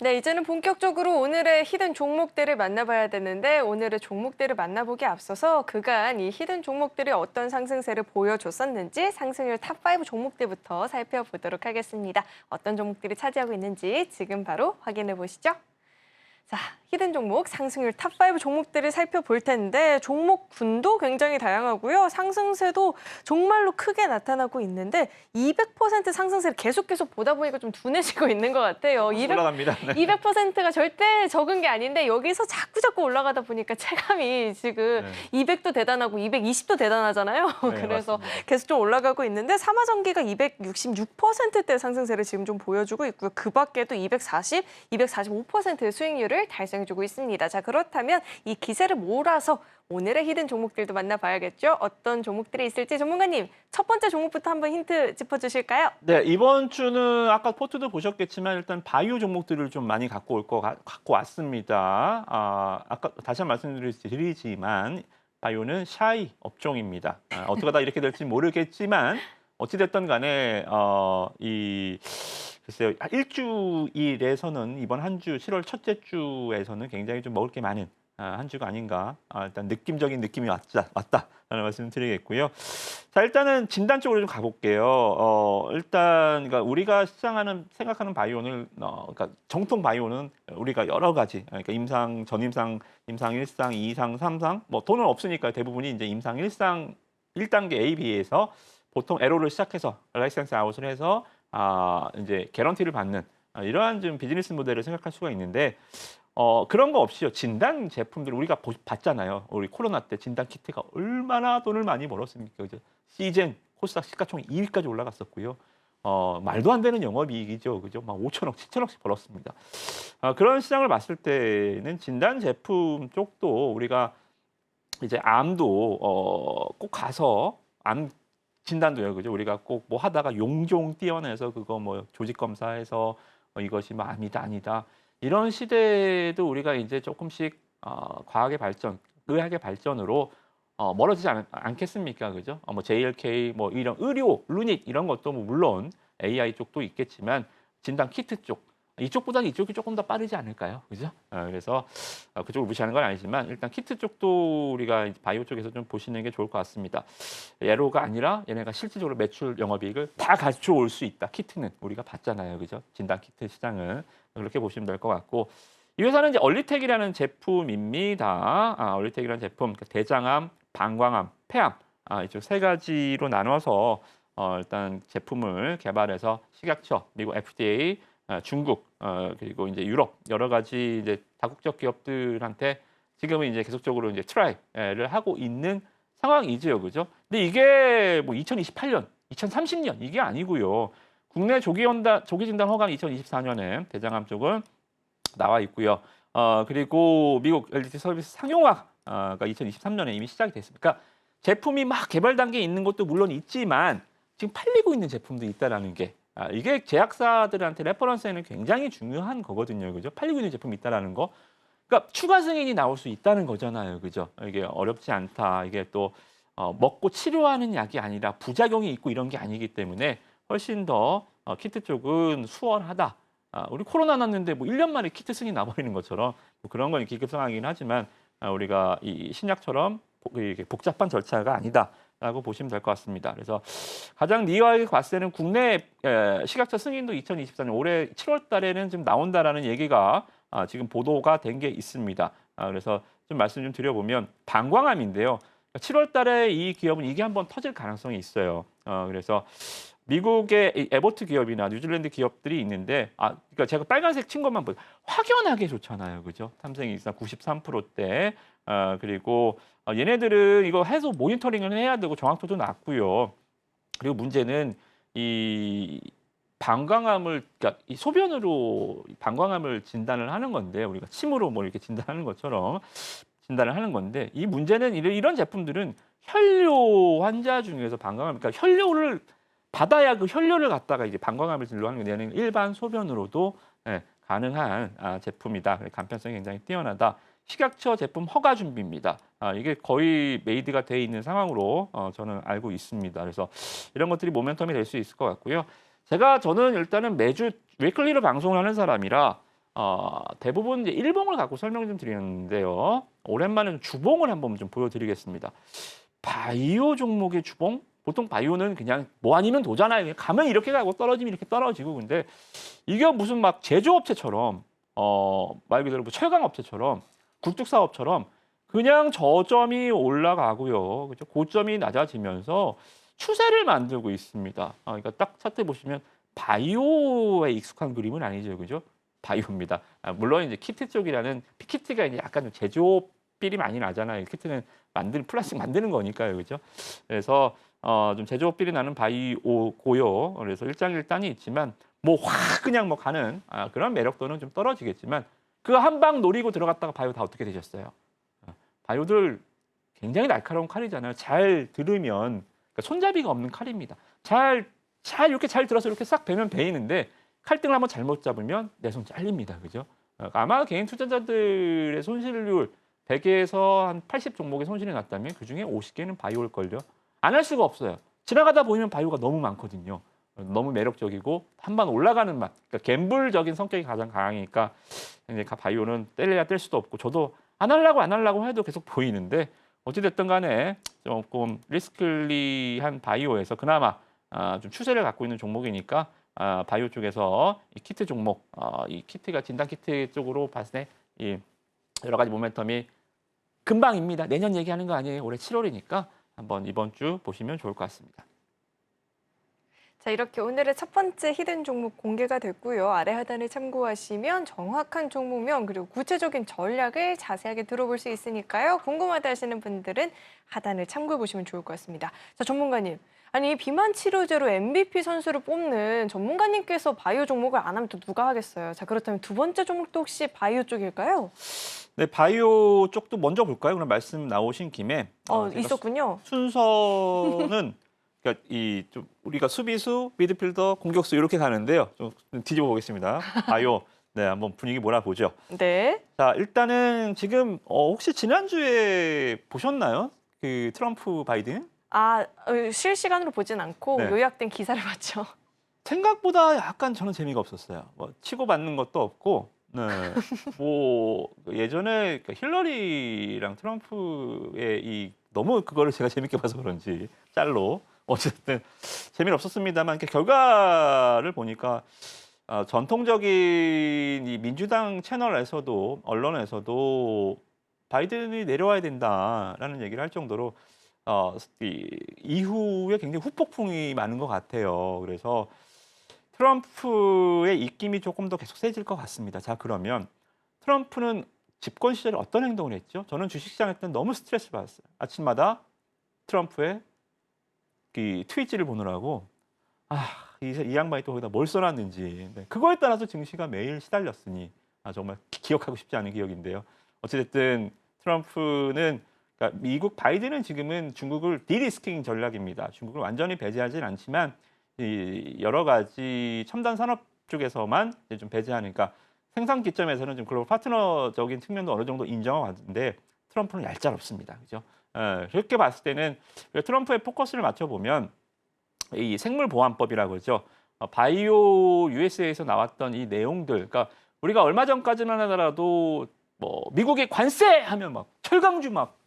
네, 이제는 본격적으로 오늘의 히든 종목들을 만나봐야 되는데 오늘의 종목들을 만나보기 앞서서 그간 이 히든 종목들이 어떤 상승세를 보여줬었는지 상승률 탑5 종목들부터 살펴보도록 하겠습니다. 어떤 종목들이 차지하고 있는지 지금 바로 확인해 보시죠. 자, 히든 종목 상승률 탑5 종목들을 살펴볼 텐데 종목군도 굉장히 다양하고요. 상승세도 정말로 크게 나타나고 있는데 200% 상승세를 계속 보다 보니까 좀 둔해지고 있는 것 같아요. 올라갑니다. 네. 200%가 절대 적은 게 아닌데 여기서 자꾸 올라가다 보니까 체감이 지금 네. 200도 대단하고 220도 대단하잖아요. 네, 그래서 맞습니다. 계속 좀 올라가고 있는데 사마전기가 266%대 상승세를 지금 좀 보여주고 있고요. 그 밖에도 240, 245%의 수익률을 달성해주고 있습니다. 자, 그렇다면 이 기세를 몰아서 오늘의 히든 종목들도 만나봐야겠죠. 어떤 종목들이 있을지 전문가님 첫 번째 종목부터 한번 힌트 짚어주실까요? 네, 이번 주는 아까 포트도 보셨겠지만 일단 바이오 종목들을 좀 많이 갖고 왔습니다. 아까 다시 한번 말씀드리지만 바이오는 샤이 업종입니다. 어떻게 이렇게 될지 모르겠지만 어찌됐든 간에 글쎄요, 일주일에서는 이번 한 주 7월 첫째 주에서는 굉장히 좀 먹을 게 많은 한 주가 아닌가. 일단 느낌적인 느낌이 왔다라는 말씀을 드리겠고요. 자, 일단은 진단 쪽으로 좀 가볼게요. 일단 그러니까 우리가 생각하는 바이오는 그러니까 정통 바이오는 우리가 여러 가지 그러니까 임상, 전임상, 임상 1상, 2상, 3상 뭐 돈은 없으니까 대부분이 이제 임상 1상 1단계 A, B에서 보통 에로를 시작해서 라이센스 아웃을 해서 이제 개런티를 받는 이러한 좀 비즈니스 모델을 생각할 수가 있는데 그런 거 없이요. 진단 제품들 우리가 봤잖아요. 우리 코로나 때 진단 키트가 얼마나 돈을 많이 벌었습니까? 그죠? 시젠 코스닥 시가총액 2위까지 올라갔었고요. 말도 안 되는 영업이익이죠. 그죠? 막 5천억, 7천억씩 벌었습니다. 그런 시장을 봤을 때는 진단 제품 쪽도 우리가 이제 암도 꼭 가서 암 진단도요, 그죠? 우리가 꼭 뭐 하다가 용종 띄어내서 그거 뭐 조직 검사해서 이것이 뭐 암이다 아니다 이런 시대에도 우리가 이제 조금씩 과학의 발전, 의학의 발전으로 멀어지지 않겠습니까, 그죠? 뭐 JLK 뭐 이런 의료, 루닛 이런 것도 뭐 물론 AI 쪽도 있겠지만 진단 키트 쪽 이쪽보다는 이쪽이 조금 더 빠르지 않을까요? 그죠? 그래서 그쪽을 무시하는 건 아니지만 일단 키트 쪽도 우리가 바이오 쪽에서 좀 보시는 게 좋을 것 같습니다. 예로가 아니라 얘네가 실질적으로 매출 영업이익을 다 가져올 수 있다. 키트는 우리가 봤잖아요. 그죠? 진단 키트 시장은 그렇게 보시면 될 것 같고 이 회사는 이제 얼리텍이라는 제품입니다. 얼리텍이라는 제품 대장암, 방광암, 폐암 이쪽 세 가지로 나눠서 일단 제품을 개발해서 식약처, 미국 FDA 중국 그리고 이제 유럽 여러 가지 이제 다국적 기업들한테 지금은 이제 계속적으로 이제 트라이를 하고 있는 상황이지요, 그죠? 근데 이게 뭐 2028년, 2030년 이게 아니고요. 국내 조기 진단 허가는 2024년에 대장암 쪽은 나와 있고요. 그리고 미국 LDT 서비스 상용화가 2023년에 이미 시작이 됐습니다. 그러니까 제품이 막 개발 단계에 있는 것도 물론 있지만 지금 팔리고 있는 제품도 있다라는 게 이게 제약사들한테 레퍼런스에는 굉장히 중요한 거거든요. 그죠? 팔리고 있는 제품이 있다라는 거. 그러니까 추가 승인이 나올 수 있다는 거잖아요. 그죠? 이게 어렵지 않다. 이게 또 먹고 치료하는 약이 아니라 부작용이 있고 이런 게 아니기 때문에 훨씬 더 키트 쪽은 수월하다. 우리 코로나 났는데 뭐 1년 만에 키트 승인 나버리는 것처럼 뭐 그런 건 기급상하긴 하지만 우리가 이 신약처럼 이게 복잡한 절차가 아니다라고 보시면 될 것 같습니다. 그래서 가장 리얼하게 봤을 때는 국내 식약처 승인도 2024년 올해 7월 달에는 좀 나온다라는 얘기가 지금 보도가 된 게 있습니다. 그래서 좀 말씀 좀 드려보면 방광암인데요. 7월 달에 이 기업은 이게 한번 터질 가능성이 있어요. 그래서 미국의 이 에보트 기업이나 뉴질랜드 기업들이 있는데, 그러니까 제가 빨간색 친 것만 보요 확연하게 좋잖아요, 그죠? 탐생이 93%대. 그리고 얘네들은 이거 해서 모니터링을 해야 되고 정확도도 낮고요. 그리고 문제는 이 방광암을, 그러니까 이 소변으로 방광암을 진단을 하는 건데, 우리가 침으로 뭐 이렇게 진단하는 것처럼 진단을 하는 건데, 이 문제는 이런 제품들은 혈뇨 환자 중에서 방광암, 그러니까 혈뇨를 받아야 그 혈뇨를 갖다가 이제 방광암을 진료하는 게 얘는 일반 소변으로도 가능한 제품이다. 간편성이 굉장히 뛰어나다. 식약처 제품 허가 준비입니다. 이게 거의 메이드가 돼 있는 상황으로 저는 알고 있습니다. 그래서 이런 것들이 모멘텀이 될 수 있을 것 같고요. 저는 일단은 매주 웨클리로 방송을 하는 사람이라 대부분 이제 일봉을 갖고 설명 좀 드리는데요. 오랜만에 주봉을 한번 좀 보여드리겠습니다. 바이오 종목의 주봉? 보통 바이오는 그냥 뭐 아니면 도잖아요. 그냥 가면 이렇게 가고 떨어지면 이렇게 떨어지고. 근데 이게 무슨 막 제조업체처럼 말 그대로 뭐 철강업체처럼 굴뚝사업처럼 그냥 저점이 올라가고요. 그죠? 고점이 낮아지면서 추세를 만들고 있습니다. 그러니까 딱 차트 보시면 바이오에 익숙한 그림은 아니죠. 그죠? 바이오입니다. 물론 이제 키트 쪽이라는 키트가 이제 약간 좀 제조업 필이 많이 나잖아요. 키트는 플라스틱 만드는 거니까요. 그죠? 그래서 좀 제조업 필이 나는 바이오고요. 그래서 일장일단이 있지만 뭐 확 그냥 뭐 가는 그런 매력도는 좀 떨어지겠지만 그 한 방 노리고 들어갔다가 바이오 다 어떻게 되셨어요? 바이오들 굉장히 날카로운 칼이잖아요. 잘 들으면 그러니까 손잡이가 없는 칼입니다. 이렇게 잘 들어서 이렇게 싹 베면 베이는데 칼등을 한번 잘못 잡으면 내 손 잘립니다. 그죠? 아마 개인 투자자들의 손실률 100개에서 한 80 종목의 손실이 났다면 그중에 50개는 바이오일걸요. 안 할 수가 없어요. 지나가다 보이면 바이오가 너무 많거든요. 너무 매력적이고 한 번 올라가는 맛. 그러니까 갬블적인 성격이 가장 강하니까 이제 바이오는 뗄래야 뗄 수도 없고 저도 안 하려고 해도 계속 보이는데 어찌됐든 간에 조금 리스클리한 바이오에서 그나마 좀 추세를 갖고 있는 종목이니까 바이오 쪽에서 이 키트 종목, 이 키트가 진단 키트 쪽으로 봤을 때 이 여러 가지 모멘텀이 금방입니다. 내년 얘기하는 거 아니에요. 올해 7월이니까 한번 이번 주 보시면 좋을 것 같습니다. 자, 이렇게 오늘의 첫 번째 히든 종목 공개가 됐고요. 아래 하단을 참고하시면 정확한 종목명 그리고 구체적인 전략을 자세하게 들어볼 수 있으니까요. 궁금하다 하시는 분들은 하단을 참고해 보시면 좋을 것 같습니다. 자, 전문가님. 아니, 비만 치료제로 MVP 선수를 뽑는 전문가님께서 바이오 종목을 안 하면 또 누가 하겠어요? 자, 그렇다면 두 번째 종목도 혹시 바이오 쪽일까요? 네, 바이오 쪽도 먼저 볼까요? 그럼 말씀 나오신 김에 있었군요. 순서는 그러니까 좀 우리가 수비수, 미드필더, 공격수 이렇게 가는데요. 좀 뒤집어 보겠습니다. 바이오, 네, 한번 분위기 몰아보죠. 네. 자, 일단은 지금 혹시 지난주에 보셨나요? 그 트럼프 바이든? 실시간으로 보진 않고 네. 요약된 기사를 봤죠. 생각보다 약간 저는 재미가 없었어요. 뭐 치고받는 것도 없고, 네, 뭐 예전에 힐러리랑 트럼프의 너무 그거를 제가 재밌게 봐서 그런지 짤로 어쨌든 재미는 없었습니다만 이렇게 결과를 보니까 전통적인 이 민주당 채널에서도 언론에서도 바이든이 내려와야 된다라는 얘기를 할 정도로 이후에 굉장히 후폭풍이 많은 것 같아요. 그래서 트럼프의 입김이 조금 더 계속 세질 것 같습니다. 자, 그러면 트럼프는 집권 시절에 어떤 행동을 했죠? 저는 주식시장 할 때 너무 스트레스 받았어요. 아침마다 트럼프의 그 트윗지를 보느라고 이 양반이 또 거기다 뭘 써놨는지 그거에 따라서 증시가 매일 시달렸으니 정말 기억하고 싶지 않은 기억인데요. 어찌됐든 트럼프는 미국 바이든은 지금은 중국을 디리스킹 전략입니다. 중국을 완전히 배제하진 않지만 이 여러 가지 첨단 산업 쪽에서만 이제 좀 배제하니까 생산 기점에서는 좀 글로벌 파트너적인 측면도 어느 정도 인정하고 왔는데 트럼프는 얄짤없습니다. 그죠? 그렇게 봤을 때는 트럼프의 포커스를 맞춰보면 이 생물보안법이라고 그러죠. 바이오 USA에서 나왔던 이 내용들, 그러니까 우리가 얼마 전까지만 하더라도 뭐 미국의 관세 하면 막 철강주 막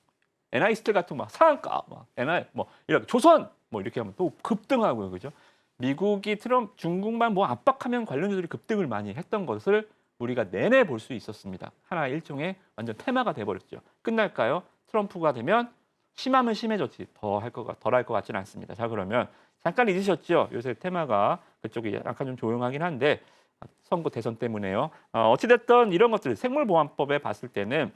NI 스틸 같은 막 상한가 막 NI 뭐 이렇게 조선 뭐 이렇게 하면 또 급등하고요, 그죠? 미국이 중국만 뭐 압박하면 관련주들이 급등을 많이 했던 것을 우리가 내내 볼 수 있었습니다. 하나의 일종의 완전 테마가 돼버렸죠. 끝날까요? 트럼프가 되면 심하면 심해졌지 덜 할 것 같지는 않습니다. 자, 그러면 잠깐 잊으셨죠? 요새 테마가 그쪽이 약간 좀 조용하긴 한데 선거 대선 때문에요. 어찌됐든 이런 것들 생물보안법에 봤을 때는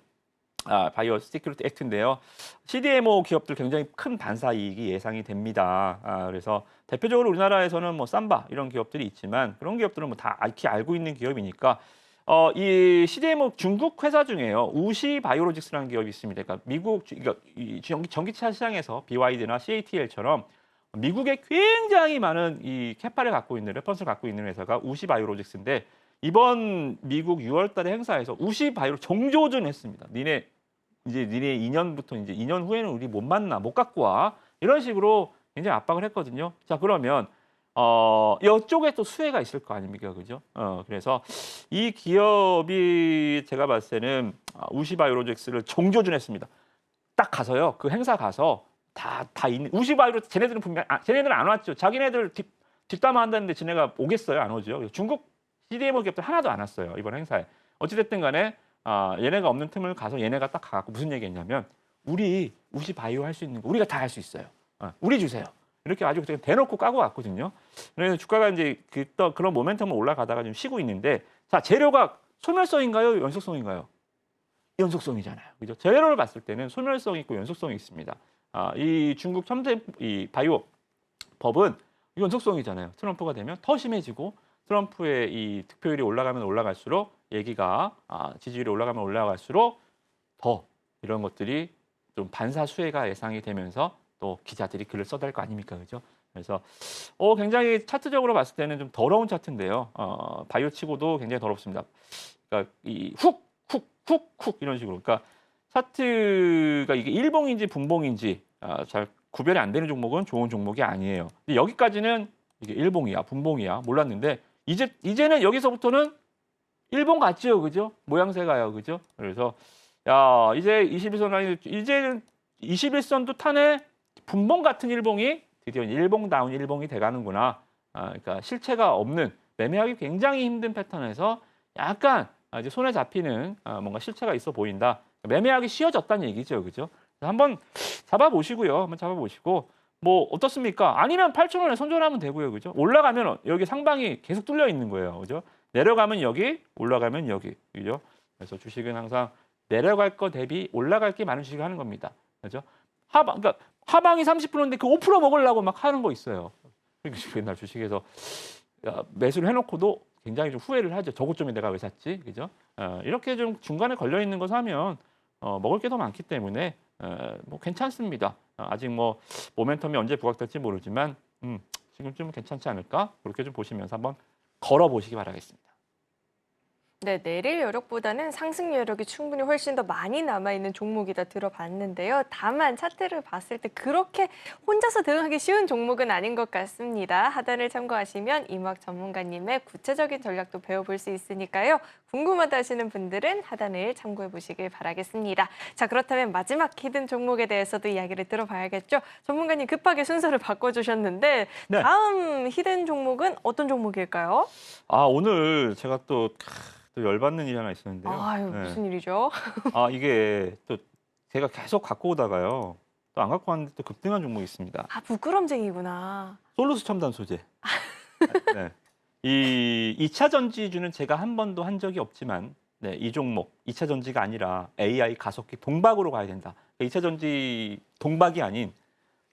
바이오 시큐리티 액트인데요. CDMO 기업들 굉장히 큰 반사 이익이 예상이 됩니다. 그래서 대표적으로 우리나라에서는 뭐 삼바 이런 기업들이 있지만 그런 기업들은 뭐 다 익히 알고 있는 기업이니까 이 CDMO 중국 회사 중에요. 우시 바이오로직스라는 기업이 있습니다. 그러니까 미국 이 전기차 시장에서 BYD나 CATL처럼 미국에 굉장히 많은 이 캐파를 갖고 있는 레퍼런스를 갖고 있는 회사가 우시 바이오로직스인데 이번 미국 6월달에 행사에서 우시 바이오로 정조준했습니다. 니네 2년부터 이제 2년 후에는 우리 못 만나, 못 갖고 와 이런 식으로 굉장히 압박을 했거든요. 자, 그러면 이쪽에 또 수혜가 있을 거 아닙니까, 그죠? 그래서 이 기업이 제가 봤을 때는 우시 바이오로직스를 정조준했습니다. 딱 가서요, 그 행사 가서 다 있는 우시바이로 쟤네들은 분명 쟤네들은 안 왔죠. 자기네들 뒷담화 한다는데 쟤네가 오겠어요? 안 오죠. 중국 CDMO 기업들 하나도 안 왔어요. 이번 행사에. 어찌됐든 간에 얘네가 없는 틈을 가서 얘네가 딱 가갖고 무슨 얘기했냐면 우리 우시바이오 할 수 있는 거 우리가 다 할 수 있어요. 우리 주세요. 이렇게 아주 대놓고 까고 왔거든요. 그래서 주가가 이제 그런 모멘텀을 올라가다가 좀 쉬고 있는데 자, 재료가 소멸성인가요? 연속성인가요? 연속성이잖아요. 그죠? 재료를 봤을 때는 소멸성이 있고 연속성이 있습니다. 이 중국 첨단 이 바이오 법은 연속성이잖아요. 트럼프가 되면 더 심해지고 트럼프의 이 득표율이 올라가면 올라갈수록 얘기가 지지율이 올라가면 올라갈수록 더 이런 것들이 좀 반사 수혜가 예상이 되면서 또 기자들이 글을 써댈 거 아닙니까, 그죠? 그래서 굉장히 차트적으로 봤을 때는 좀 더러운 차트인데요. 바이오 치고도 굉장히 더럽습니다. 그러니까 이 훅 이런 식으로. 그러니까 차트가 이게 일봉인지 분봉인지 잘 구별이 안 되는 종목은 좋은 종목이 아니에요. 근데 여기까지는 이게 일봉이야, 분봉이야 몰랐는데 이제는 여기서부터는 일봉 같지요, 그죠? 모양새가요, 그죠? 그래서 야 이제 21선 아니 이제는 21선도 타네 분봉 같은 일봉이 드디어 일봉다운 일봉이 돼가는구나. 그러니까 실체가 없는 매매하기 굉장히 힘든 패턴에서 약간 이제 손에 잡히는 뭔가 실체가 있어 보인다. 매매하기 쉬워졌다는 얘기죠, 그죠? 한번 잡아보시고요. 한번 잡아보시고 뭐 어떻습니까? 아니면 8,000원에 손절하면 되고요, 그죠? 올라가면 여기 상방이 계속 뚫려 있는 거예요, 그죠? 내려가면 여기, 올라가면 여기, 그죠? 그래서 주식은 항상 내려갈 거 대비 올라갈 게 많은 주식을 하는 겁니다, 그죠? 그러니까 하방이 30%인데 그 5% 먹으려고 막 하는 거 있어요. 그러니까 옛날 주식에서 매수를 해놓고도 굉장히 좀 후회를 하죠. 저것 좀 내가 왜 샀지, 그죠? 이렇게 좀 중간에 걸려 있는 거 사면 먹을 게 더 많기 때문에 뭐 괜찮습니다. 아직 뭐 모멘텀이 언제 부각될지 모르지만 지금쯤 괜찮지 않을까? 그렇게 좀 보시면서 한번 걸어 보시기 바라겠습니다. 네, 내릴 여력보다는 상승 여력이 충분히 훨씬 더 많이 남아있는 종목이다 들어봤는데요. 다만 차트를 봤을 때 그렇게 혼자서 대응하기 쉬운 종목은 아닌 것 같습니다. 하단을 참고하시면 이막 전문가님의 구체적인 전략도 배워볼 수 있으니까요. 궁금하다 하시는 분들은 하단을 참고해 보시길 바라겠습니다. 자, 그렇다면 마지막 히든 종목에 대해서도 이야기를 들어봐야겠죠. 전문가님 급하게 순서를 바꿔주셨는데 네. 다음 히든 종목은 어떤 종목일까요? 오늘 제가 또 열받는 일이 하나 있었는데요. 아유, 무슨 일이죠? 이게 또 제가 계속 갖고 오다가요. 또 안 갖고 왔는데 또 급등한 종목이 있습니다. 부끄럼쟁이구나. 솔루스 첨단 소재. 네. 이 2차 전지주는 제가 한 번도 한 적이 없지만 이 종목 2차 전지가 아니라 AI 가속기 동박으로 가야 된다. 2차 전지 동박이 아닌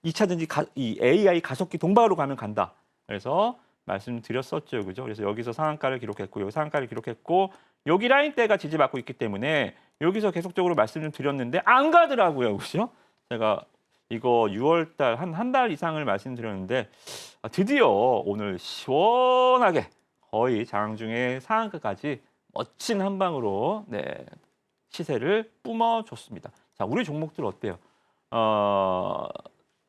2차 전지 이 AI 가속기 동박으로 가면 간다. 그래서 말씀드렸었죠, 그죠? 그래서 여기서 상한가를 기록했고 여기 상한가를 기록했고 여기 라인대가 지지받고 있기 때문에 여기서 계속적으로 말씀을 드렸는데 안 가더라고요, 그죠? 제가 이거 6월 달 한 달 이상을 말씀드렸는데 드디어 오늘 시원하게 거의 장중에 상한가까지 멋진 한 방으로 네, 시세를 뿜어줬습니다. 자, 우리 종목들 어때요?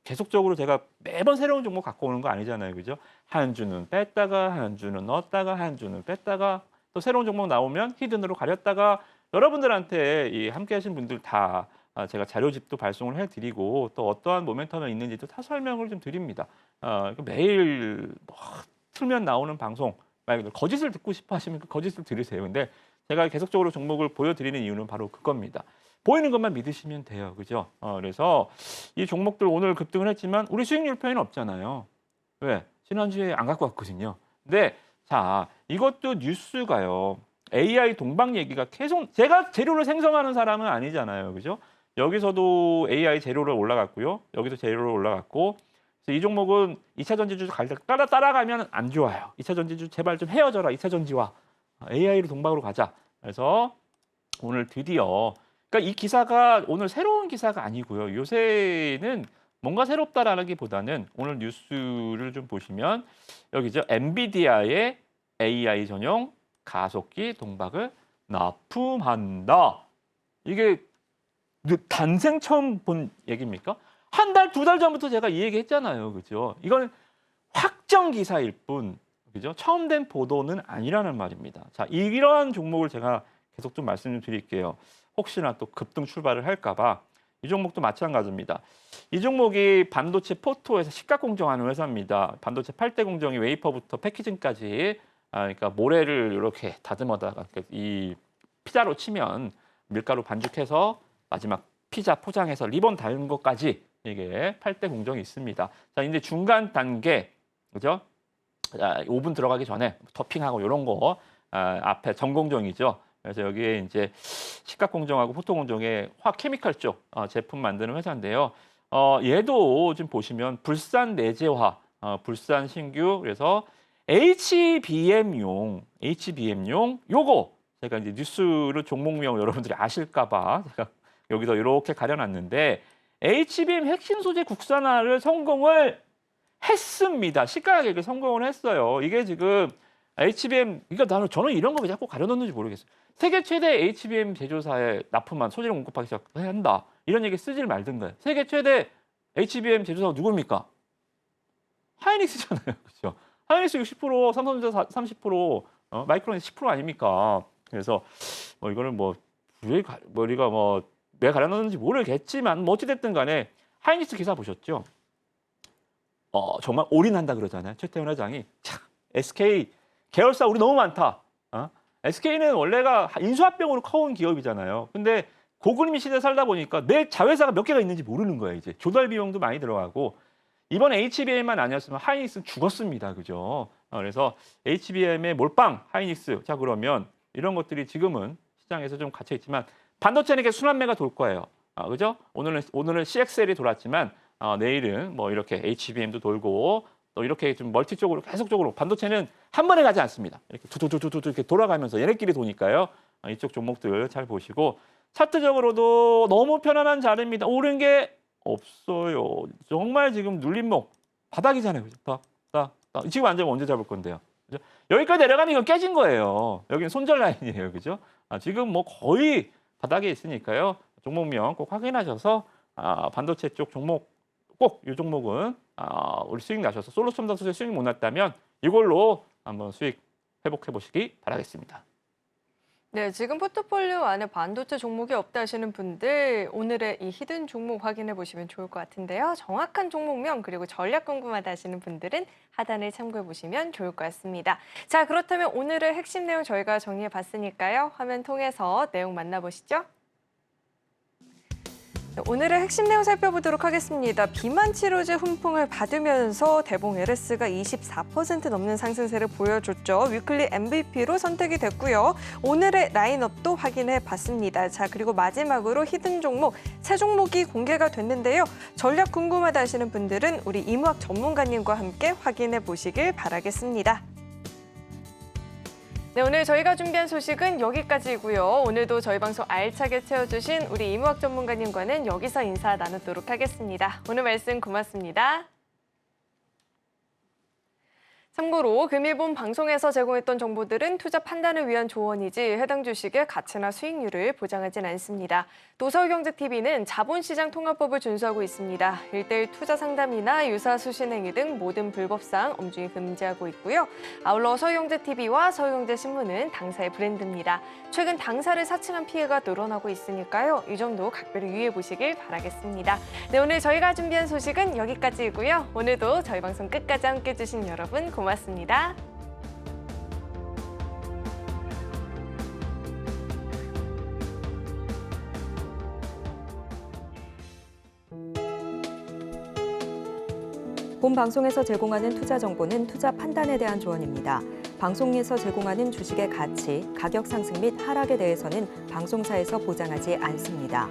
계속적으로 제가 매번 새로운 종목 갖고 오는 거 아니잖아요, 그죠? 한 주는 뺐다가 한 주는 넣었다가 한 주는 뺐다가 또 새로운 종목 나오면 히든으로 가렸다가 여러분들한테 이 함께하신 분들 다 제가 자료집도 발송을 해드리고 또 어떠한 모멘텀이 있는지도 다 설명을 좀 드립니다. 매일 뭐 틀면 나오는 방송 말 그대로 거짓을 듣고 싶어 하시면 그 거짓을 들으세요. 근데 제가 계속적으로 종목을 보여드리는 이유는 바로 그겁니다. 보이는 것만 믿으시면 돼요. 그죠? 그래서 이 종목들 오늘 급등을 했지만 우리 수익률 표현 없잖아요. 왜? 지난주에 안 갖고 왔거든요. 근데 자, 이것도 뉴스가요. AI 동박 얘기가 계속 제가 재료를 생성하는 사람은 아니잖아요. 그죠? 여기서도 AI 재료를 올라갔고요. 여기서 재료를 올라갔고 그래서 이 종목은 2차 전지주 따라가면 안 좋아요. 2차 전지주 제발 좀 헤어져라. 2차 전지와 AI로 동박으로 가자. 그래서 오늘 드디어 그러니까 이 기사가 오늘 새로운 기사가 아니고요. 요새는 뭔가 새롭다라기보다는 오늘 뉴스를 좀 보시면 여기죠. 엔비디아의 AI 전용 가속기 동박을 납품한다. 이게 단생 처음 본 얘기입니까? 한 달, 두 달 전부터 제가 이 얘기 했잖아요. 그죠? 이건 확정 기사일 뿐, 그죠? 처음 된 보도는 아니라는 말입니다. 자, 이런 종목을 제가 계속 좀 말씀 좀 드릴게요. 혹시나 또 급등 출발을 할까봐 이 종목도 마찬가지입니다. 이 종목이 반도체 포토에서 시가 공정하는 회사입니다. 반도체 8대 공정이 웨이퍼부터 패키징까지 그러니까 모래를 이렇게 다듬어다가 이 피자로 치면 밀가루 반죽해서 마지막 피자 포장해서 리본 달는 것까지 이게 8대 공정이 있습니다. 자, 이제 중간 단계 그죠? 오븐 들어가기 전에 토핑하고 이런 거 앞에 전공정이죠. 그래서 여기에 이제 식각 공정하고 포토 공정의 케미컬 쪽 제품 만드는 회사인데요. 얘도 좀 보시면 불산 내재화, 불산 신규 그래서 HBM용 요거 제가 이제 뉴스를 종목명 여러분들이 아실까봐 제가 여기서 이렇게 가려놨는데 HBM 핵심 소재 국산화를 성공을 했습니다. 시가 가격에 성공을 했어요. 이게 지금 HBM 그러니까 저는 이런 거 왜 자꾸 가려놓는지 모르겠어요. 세계 최대 HBM 제조사에 납품한 소재를 공급하기 시작해야 한다. 이런 얘기 쓰질 말든가요. 세계 최대 HBM 제조사가 누굽니까? 하이닉스잖아요. 그렇죠? 하이닉스 60%, 삼성전자 30%, 마이크론 10% 아닙니까? 그래서 이거는 우리가 왜 가려놨는지 모르겠지만 어찌됐든 간에 하이닉스 기사 보셨죠? 정말 올인한다 그러잖아요. 최태원 회장이. 참, SK 계열사 우리 너무 많다. SK는 원래가 인수합병으로 커온 기업이잖아요. 근데 고금리 시대 살다 보니까 내 자회사가 몇 개가 있는지 모르는 거예요. 이제 조달 비용도 많이 들어가고 이번 HBM만 아니었으면 하이닉스는 죽었습니다. 그죠? 그래서 HBM의 몰빵 하이닉스. 자, 그러면 이런 것들이 지금은 시장에서 좀 갇혀 있지만 반도체는 계속 순환매가 돌 거예요. 그죠? 오늘은 CXL이 돌았지만 내일은 뭐 이렇게 HBM도 돌고 또 이렇게 좀 멀티 쪽으로 계속적으로 반도체는 한 번에 가지 않습니다. 이렇게 두두두두두 이렇게 돌아가면서 얘네끼리 도니까요. 이쪽 종목들 잘 보시고 차트적으로도 너무 편안한 자리입니다. 오른 게 없어요. 정말 지금 눌림목 바닥이잖아요. 그죠? 지금 안 잡으면 언제 잡을 건데요? 그죠? 여기까지 내려가면 이건 깨진 거예요. 여기는 손절 라인이에요. 그죠? 지금 뭐 거의 바닥에 있으니까요. 종목명 꼭 확인하셔서 반도체 쪽 종목 꼭 이 종목은 우리 수익 나셔서 솔루션 단수에 수익 못 났다면 이걸로 한번 수익 회복해 보시기 바라겠습니다. 네, 지금 포트폴리오 안에 반도체 종목이 없다 하시는 분들 오늘의 이 히든 종목 확인해 보시면 좋을 것 같은데요. 정확한 종목명 그리고 전략 궁금하다 하시는 분들은 하단을 참고해 보시면 좋을 것 같습니다. 자, 그렇다면 오늘의 핵심 내용 저희가 정리해 봤으니까요. 화면 통해서 내용 만나보시죠. 오늘의 핵심 내용 살펴보도록 하겠습니다. 비만 치료제 훈풍을 받으면서 대봉 LS가 24% 넘는 상승세를 보여줬죠. 위클리 MVP로 선택이 됐고요. 오늘의 라인업도 확인해 봤습니다. 자, 그리고 마지막으로 히든 종목, 새 종목이 공개가 됐는데요. 전략 궁금하다 하시는 분들은 우리 이무학 전문가님과 함께 확인해 보시길 바라겠습니다. 네, 오늘 저희가 준비한 소식은 여기까지이고요. 오늘도 저희 방송 알차게 채워주신 우리 이무학 전문가님과는 여기서 인사 나누도록 하겠습니다. 오늘 말씀 고맙습니다. 참고로 금일본 방송에서 제공했던 정보들은 투자 판단을 위한 조언이지 해당 주식의 가치나 수익률을 보장하진 않습니다. 또 서울경제TV는 자본시장 통합법을 준수하고 있습니다. 1:1 투자 상담이나 유사 수신 행위 등 모든 불법사항 엄중히 금지하고 있고요. 아울러 서울경제TV와 서울경제신문은 당사의 브랜드입니다. 최근 당사를 사칭한 피해가 늘어나고 있으니까요. 이 점도 각별히 유의해 보시길 바라겠습니다. 네, 오늘 저희가 준비한 소식은 여기까지이고요. 오늘도 저희 방송 끝까지 함께해 주신 여러분 고맙습니다. 본 방송에서 제공하는 투자 정보는 투자 판단에 대한 조언입니다. 방송에서 제공하는 주식의 가치, 가격 상승 및 하락에 대해서는 방송사에서 보장하지 않습니다.